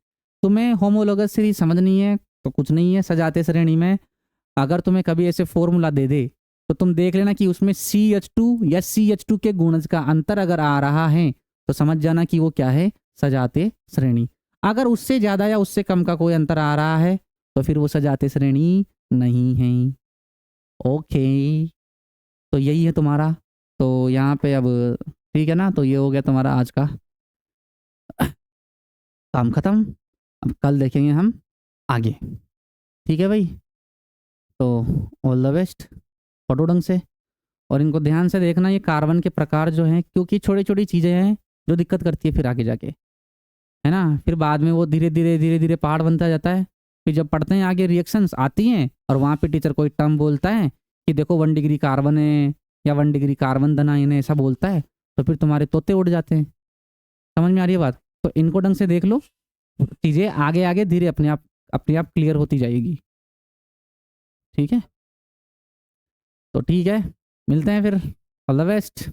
तुम्हें होमोलोगस सीरीज समझनी है तो कुछ नहीं है, सजाते श्रेणी में अगर तुम्हें कभी ऐसे फॉर्मूला दे दे तो तुम देख लेना कि उसमें CH2 या CH2 के गुणज का अंतर अगर आ रहा है तो समझ जाना कि वो क्या है, सजाते श्रेणी। अगर उससे ज्यादा या उससे कम का कोई अंतर आ रहा है तो फिर वो सजाते श्रेणी नहीं है। ओके, तो यही है तुम्हारा। तो यहाँ पे अब ठीक है ना, तो ये हो गया तुम्हारा आज का काम खत्म। अब कल देखेंगे हम आगे, ठीक है भाई। तो ऑल द बेस्ट, पढ़ो ढंग से और इनको ध्यान से देखना, ये कार्बन के प्रकार जो हैं, क्योंकि छोटी छोटी चीज़ें हैं जो दिक्कत करती है फिर आगे जाके, है ना। फिर बाद में वो धीरे धीरे पहाड़ बनता जाता है। फिर जब पढ़ते हैं आगे रिएक्शंस आती हैं और वहाँ पे टीचर कोई टर्म बोलता है कि देखो 1 डिग्री कार्बन है या 1 डिग्री कार्बन धनायन है, ऐसा बोलता है, तो फिर तुम्हारे तोते उड़ जाते हैं। समझ में आ रही है बात। तो इनको ढंग से देख लो, चीज़ें आगे आगे धीरे अपने आप क्लियर होती जाएगी। ठीक है, तो ठीक है, मिलते हैं फिर। All the best.